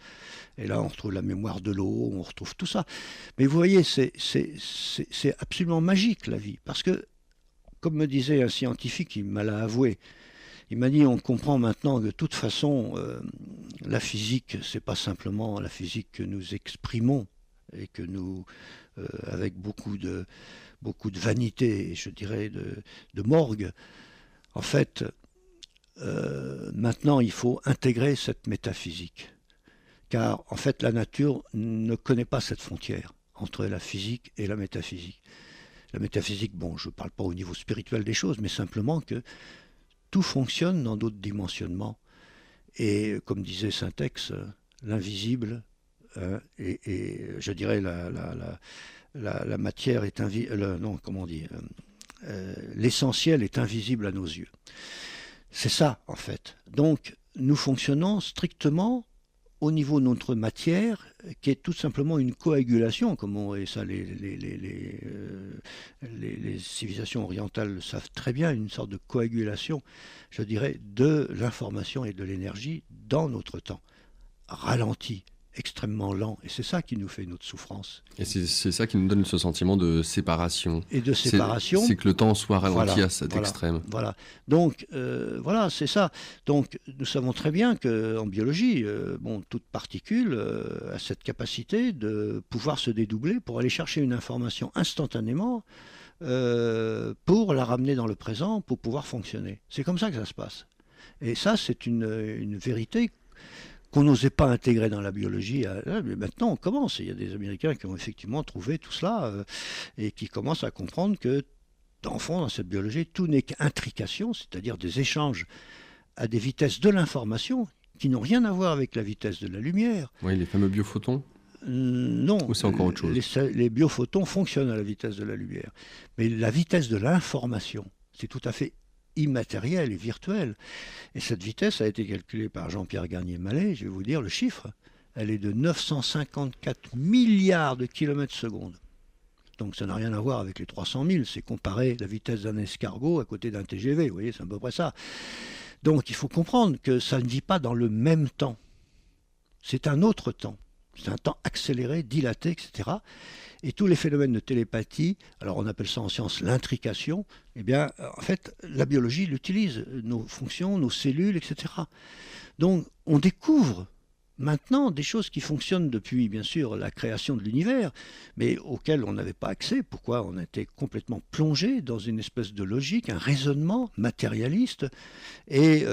Et là, on retrouve la mémoire de l'eau, on retrouve tout ça. Mais vous voyez, c'est absolument magique, la vie. Parce que, comme me disait un scientifique, il m'a avoué, il m'a dit, on comprend maintenant que de toute façon, la physique, c'est pas simplement la physique que nous exprimons et que nous, avec beaucoup de vanité, je dirais, de morgue. En fait, maintenant, il faut intégrer cette métaphysique. Car, en fait, la nature ne connaît pas cette frontière entre la physique et la métaphysique. La métaphysique, bon, je ne parle pas au niveau spirituel des choses, mais simplement que tout fonctionne dans d'autres dimensionnements. Et comme disait Saint-Ex, l'invisible, et je dirais la matière est invisible, non, comment on dit, l'essentiel est invisible à nos yeux. C'est ça, en fait. Donc, nous fonctionnons strictement au niveau de notre matière, qui est tout simplement une coagulation, et ça les civilisations orientales le savent très bien, une sorte de coagulation, je dirais, de l'information et de l'énergie dans notre temps, ralenti, extrêmement lent, et c'est ça qui nous fait notre souffrance. Et c'est ça qui nous donne ce sentiment de séparation. Et de séparation. C'est que le temps soit ralenti à cet extrême. Voilà. Donc, voilà, c'est ça. Donc, nous savons très bien qu'en biologie, toute particule a cette capacité de pouvoir se dédoubler pour aller chercher une information instantanément pour la ramener dans le présent, pour pouvoir fonctionner. C'est comme ça que ça se passe. Et ça, c'est une vérité qu'on n'osait pas intégrer dans la biologie. Mais maintenant, on commence. Il y a des Américains qui ont effectivement trouvé tout cela et qui commencent à comprendre que, dans le fond, dans cette biologie, tout n'est qu'intrication, c'est-à-dire des échanges à des vitesses de l'information qui n'ont rien à voir avec la vitesse de la lumière. Oui, les fameux biophotons. Non. Ou c'est encore autre chose? Les biophotons fonctionnent à la vitesse de la lumière. Mais la vitesse de l'information, c'est tout à fait immatériel et virtuel. Et cette vitesse a été calculée par Jean-Pierre Garnier-Mallet, je vais vous dire le chiffre, elle est de 954 milliards de kilomètres secondes. Donc ça n'a rien à voir avec les 300 000, c'est comparer la vitesse d'un escargot à côté d'un TGV, vous voyez, c'est à peu près ça. Donc il faut comprendre que ça ne vit pas dans le même temps. C'est un autre temps. C'est un temps accéléré, dilaté, etc. Et tous les phénomènes de télépathie, alors on appelle ça en science l'intrication, eh bien, en fait, la biologie l'utilise, nos fonctions, nos cellules, etc. Donc, on découvre maintenant des choses qui fonctionnent depuis, bien sûr, la création de l'univers, mais auxquelles on n'avait pas accès. Pourquoi? On était complètement plongé dans une espèce de logique, un raisonnement matérialiste, et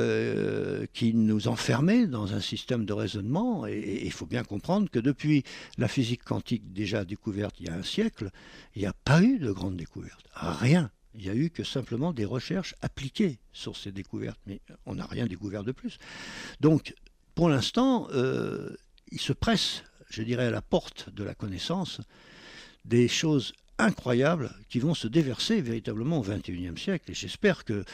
qui nous enfermait dans un système de raisonnement. Et il faut bien comprendre que depuis la physique quantique déjà découverte il y a un siècle, il n'y a pas eu de grande découverte. Rien. Il n'y a eu que simplement des recherches appliquées sur ces découvertes, mais on n'a rien découvert de plus. Donc, pour l'instant, il se presse, je dirais, à la porte de la connaissance des choses incroyables qui vont se déverser véritablement au XXIe siècle. Et j'espère que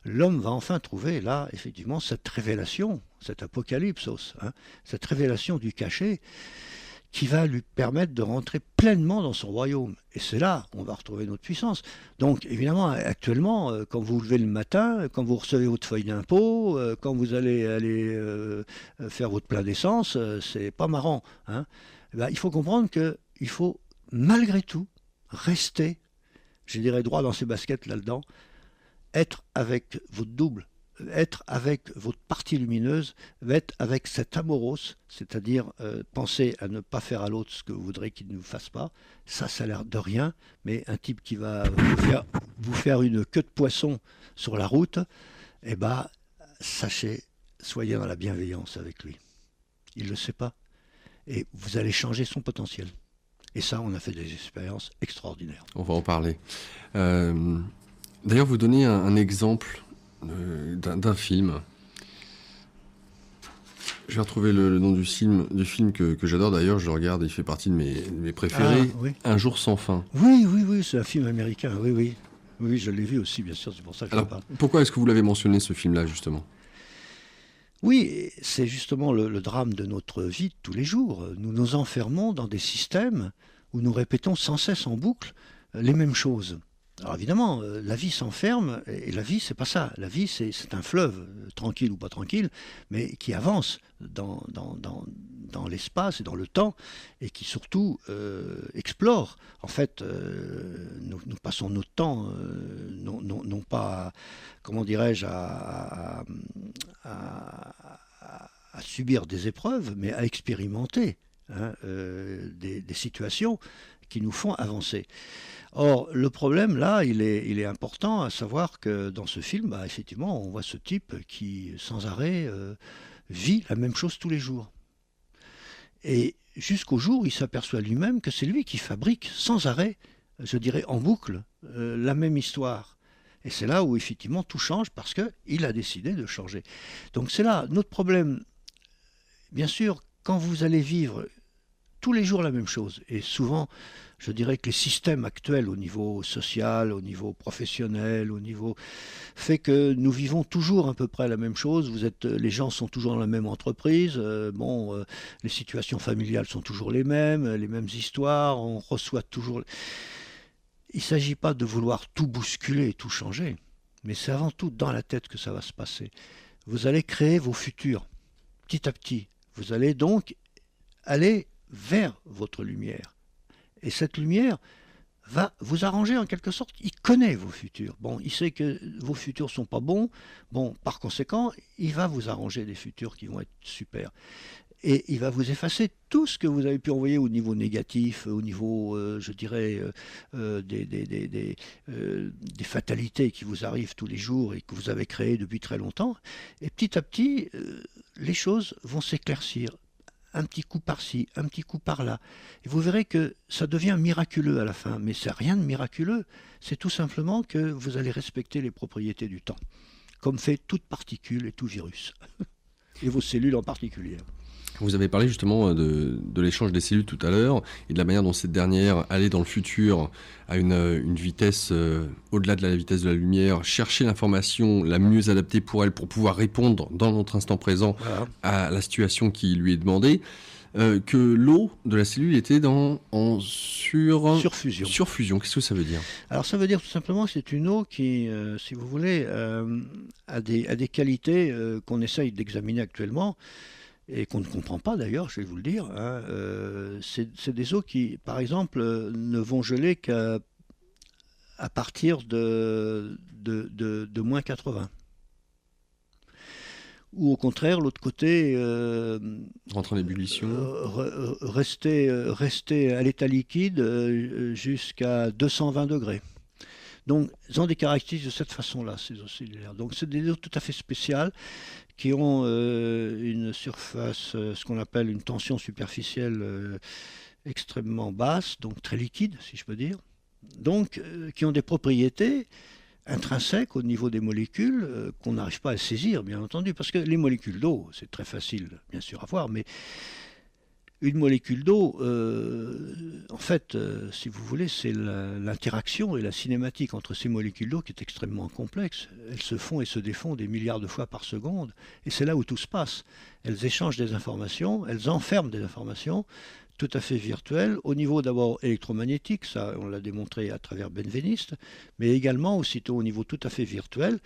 l'homme va enfin trouver là, effectivement, cette révélation, cet apocalypsos, cette révélation du cachet qui va lui permettre de rentrer pleinement dans son royaume. Et c'est là qu'on va retrouver notre puissance. Donc, évidemment, actuellement, quand vous vous levez le matin, quand vous recevez votre feuille d'impôt, quand vous allez faire votre plein d'essence, c'est pas marrant. Il faut comprendre qu'il faut, malgré tout, rester, je dirais, droit dans ses baskets là-dedans, être avec votre double, être avec votre partie lumineuse, être avec cet amoros, c'est-à-dire penser à ne pas faire à l'autre ce que vous voudrez qu'il ne vous fasse pas. Ça a l'air de rien, mais un type qui va vous faire une queue de poisson sur la route, eh ben, sachez, soyez dans la bienveillance avec lui. Il ne le sait pas. Et vous allez changer son potentiel. Et ça, on a fait des expériences extraordinaires. On va en parler. D'ailleurs, vous donnez un exemple d'un film. Je vais retrouver le nom du film que j'adore. D'ailleurs, je le regarde, il fait partie de mes préférés. Oui. Un jour sans fin. Oui, c'est un film américain. Oui, je l'ai vu aussi, bien sûr. C'est pour ça que je parle. Pourquoi est-ce que vous l'avez mentionné, ce film-là, justement ? Oui, c'est justement le drame de notre vie de tous les jours. Nous nous enfermons dans des systèmes où nous répétons sans cesse en boucle les mêmes choses. Alors évidemment, la vie s'enferme, et la vie, c'est pas ça. La vie, c'est un fleuve, tranquille ou pas tranquille, mais qui avance dans l'espace et dans le temps, et qui surtout explore. En fait, nous passons notre temps, non pas, comment dirais-je, à subir des épreuves, mais à expérimenter des situations qui nous font avancer. Or, le problème, là, il est important, à savoir que dans ce film, effectivement, on voit ce type qui, sans arrêt, vit la même chose tous les jours. Et jusqu'au jour où il s'aperçoit lui-même que c'est lui qui fabrique sans arrêt, je dirais en boucle, la même histoire. Et c'est là où, effectivement, tout change parce qu'il a décidé de changer. Donc c'est là notre problème. Bien sûr, quand vous allez vivre tous les jours la même chose, et souvent, je dirais que les systèmes actuels au niveau social, au niveau professionnel, au niveau fait que nous vivons toujours à peu près la même chose. Les gens sont toujours dans la même entreprise. Les situations familiales sont toujours les mêmes histoires. On reçoit toujours. Il ne s'agit pas de vouloir tout bousculer et tout changer, mais c'est avant tout dans la tête que ça va se passer. Vous allez créer vos futurs, petit à petit. Vous allez donc aller vers votre lumière. Et cette lumière va vous arranger en quelque sorte. Il connaît vos futurs. Bon, il sait que vos futurs ne sont pas bons. Bon, par conséquent, il va vous arranger des futurs qui vont être super. Et il va vous effacer tout ce que vous avez pu envoyer au niveau négatif, au niveau, je dirais, des fatalités qui vous arrivent tous les jours et que vous avez créées depuis très longtemps. Et petit à petit, les choses vont s'éclaircir. Un petit coup par-ci, un petit coup par-là. Et vous verrez que ça devient miraculeux à la fin. Mais c'est rien de miraculeux. C'est tout simplement que vous allez respecter les propriétés du temps, comme fait toute particule et tout virus. Et vos cellules en particulier. Vous avez parlé justement de l'échange des cellules tout à l'heure et de la manière dont cette dernière allait dans le futur à une vitesse au-delà de la vitesse de la lumière, chercher l'information la mieux adaptée pour elle pour pouvoir répondre dans notre instant présent à la situation qui lui est demandée. Que l'eau de la cellule était en surfusion. Surfusion, qu'est-ce que ça veut dire ? Alors ça veut dire tout simplement que c'est une eau qui, si vous voulez, a des qualités qu'on essaye d'examiner actuellement. Et qu'on ne comprend pas d'ailleurs, je vais vous le dire. C'est des eaux qui, par exemple, ne vont geler qu'à partir de moins 80. Ou au contraire, l'autre côté, rentre en ébullition, rester à l'état liquide jusqu'à 220 degrés. Donc, ils ont des caractéristiques de cette façon-là, ces eaux cellulaires. Donc, c'est des eaux tout à fait spéciales qui ont une surface, ce qu'on appelle une tension superficielle extrêmement basse, donc très liquide, si je peux dire. Donc, qui ont des propriétés intrinsèques au niveau des molécules qu'on n'arrive pas à saisir, bien entendu, parce que les molécules d'eau, c'est très facile, bien sûr, à voir, mais une molécule d'eau, en fait, si vous voulez, c'est l'interaction et la cinématique entre ces molécules d'eau qui est extrêmement complexe. Elles se font et se défont des milliards de fois par seconde, et c'est là où tout se passe. Elles échangent des informations, elles enferment des informations tout à fait virtuelles, au niveau d'abord électromagnétique, ça on l'a démontré à travers Benveniste, mais également aussitôt au niveau tout à fait virtuel.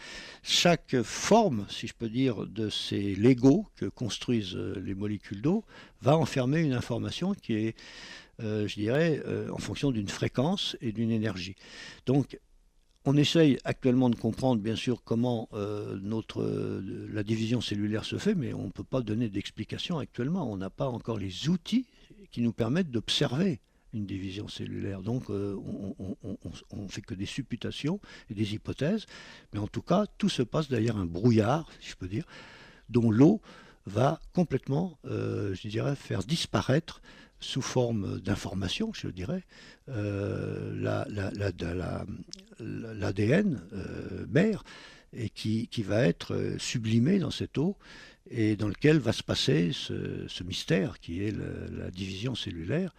Chaque forme, si je peux dire, de ces Legos que construisent les molécules d'eau va enfermer une information qui est, je dirais, en fonction d'une fréquence et d'une énergie. Donc, On essaye actuellement de comprendre, bien sûr, comment la division cellulaire se fait, mais on ne peut pas donner d'explication actuellement. On n'a pas encore les outils qui nous permettent d'observer une division cellulaire. Donc, on ne fait que des supputations et des hypothèses. Mais en tout cas, tout se passe derrière un brouillard, si je peux dire, dont l'eau va complètement, je dirais, faire disparaître sous forme d'information, je dirais, l'ADN mère, et qui va être sublimé dans cette eau, et dans lequel va se passer ce mystère qui est la division cellulaire,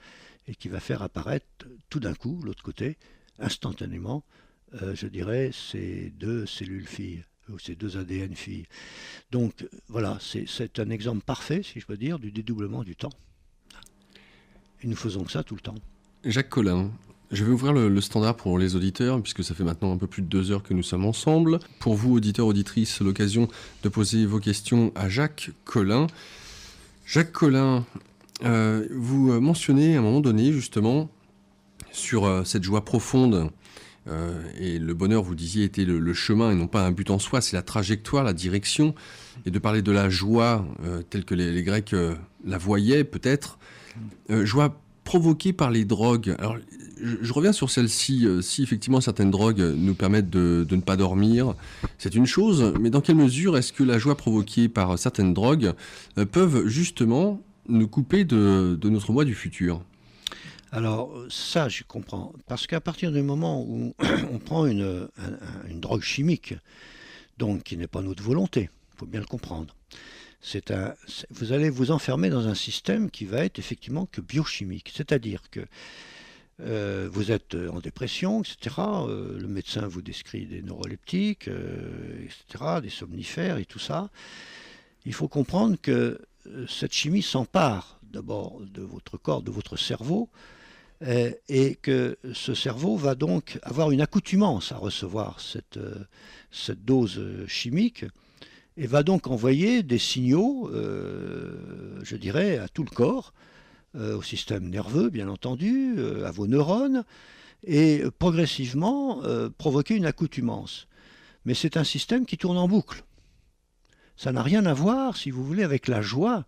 et qui va faire apparaître tout d'un coup, l'autre côté, instantanément, je dirais, ces deux cellules filles, ou ces deux ADN filles. Donc voilà, c'est un exemple parfait, si je peux dire, du dédoublement du temps. Et nous faisons que ça tout le temps. Jacques Collin, je vais ouvrir le standard pour les auditeurs, puisque ça fait maintenant un peu plus de 2 heures que nous sommes ensemble. Pour vous, auditeurs, auditrices, l'occasion de poser vos questions à Jacques Collin. Jacques Collin, vous mentionnez à un moment donné, justement, sur cette joie profonde, et le bonheur, vous disiez, était le chemin et non pas un but en soi, c'est la trajectoire, la direction, et de parler de la joie telle que les Grecs la voyaient peut-être, joie provoquée par les drogues. Alors, je reviens sur celle-ci. Si effectivement certaines drogues nous permettent de ne pas dormir, c'est une chose, mais dans quelle mesure est-ce que la joie provoquée par certaines drogues peuvent justement nous couper de notre moi du futur ? Alors ça, je comprends. Parce qu'à partir du moment où on prend une drogue chimique, donc qui n'est pas notre volonté, il faut bien le comprendre, vous allez vous enfermer dans un système qui va être effectivement que biochimique. C'est-à-dire que vous êtes en dépression, etc. Le médecin vous décrit des neuroleptiques, etc., des somnifères et tout ça. Il faut comprendre que cette chimie s'empare d'abord de votre corps, de votre cerveau, et que ce cerveau va donc avoir une accoutumance à recevoir cette dose chimique, et va donc envoyer des signaux, je dirais, à tout le corps, au système nerveux, bien entendu, à vos neurones, et progressivement provoquer une accoutumance. Mais c'est un système qui tourne en boucle. Ça n'a rien à voir, si vous voulez, avec la joie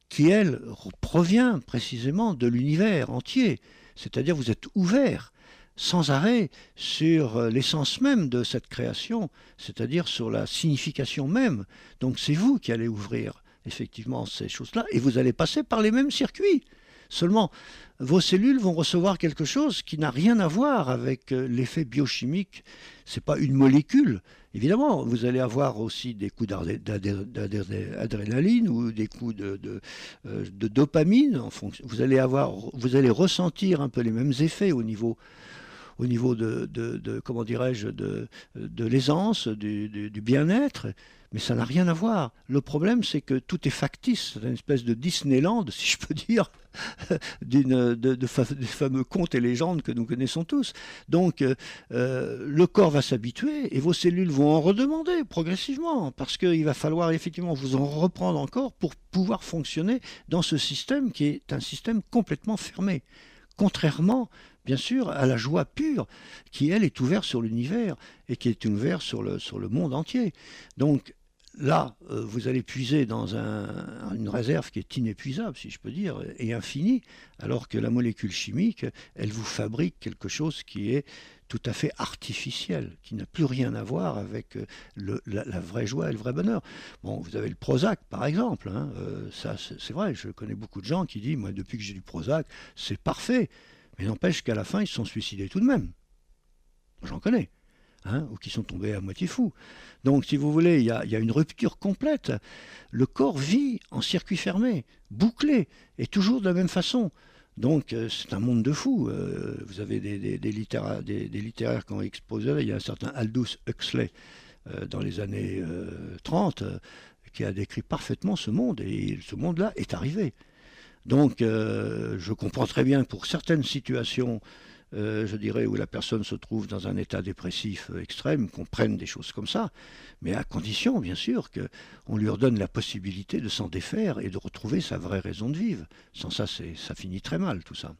qui, elle, provient précisément de l'univers entier. C'est-à-dire vous êtes ouvert sans arrêt sur l'essence même de cette création, c'est-à-dire sur la signification même. Donc c'est vous qui allez ouvrir effectivement ces choses-là, et vous allez passer par les mêmes circuits. Seulement, vos cellules vont recevoir quelque chose qui n'a rien à voir avec l'effet biochimique. Ce n'est pas une molécule. Évidemment, vous allez avoir aussi des coups d'adrénaline ou des coups de dopamine. Vous allez ressentir un peu les mêmes effets au niveau comment dirais-je, de l'aisance, du bien-être, mais ça n'a rien à voir. Le problème, c'est que tout est factice, c'est une espèce de Disneyland, si je peux dire, des fameux contes et légendes que nous connaissons tous. Donc, le corps va s'habituer et vos cellules vont en redemander progressivement, parce qu'il va falloir effectivement vous en reprendre encore pour pouvoir fonctionner dans ce système qui est un système complètement fermé. Contrairement, bien sûr, à la joie pure, qui, elle, est ouverte sur l'univers et qui est ouverte sur le monde entier. Donc là, vous allez puiser dans une réserve qui est inépuisable, si je peux dire, et infinie, alors que la molécule chimique, elle vous fabrique quelque chose qui est tout à fait artificiel, qui n'a plus rien à voir avec la vraie joie et le vrai bonheur. Bon, vous avez le Prozac, par exemple. Hein, ça, c'est vrai, je connais beaucoup de gens qui disent, moi, depuis que j'ai du Prozac, c'est parfait. Mais n'empêche qu'à la fin, ils se sont suicidés tout de même. J'en connais. Hein, ou qui sont tombés à moitié fous. Donc, si vous voulez, il y a une rupture complète. Le corps vit en circuit fermé, bouclé, et toujours de la même façon. Donc, c'est un monde de fous. Vous avez des littéraires qui ont exposé. Il y a un certain Aldous Huxley, dans les années 30, qui a décrit parfaitement ce monde. Et ce monde-là est arrivé. Donc, je comprends très bien pour certaines situations, je dirais, où la personne se trouve dans un état dépressif extrême, qu'on prenne des choses comme ça, mais à condition, bien sûr, qu'on lui redonne la possibilité de s'en défaire et de retrouver sa vraie raison de vivre. Sans ça, ça finit très mal, tout ça.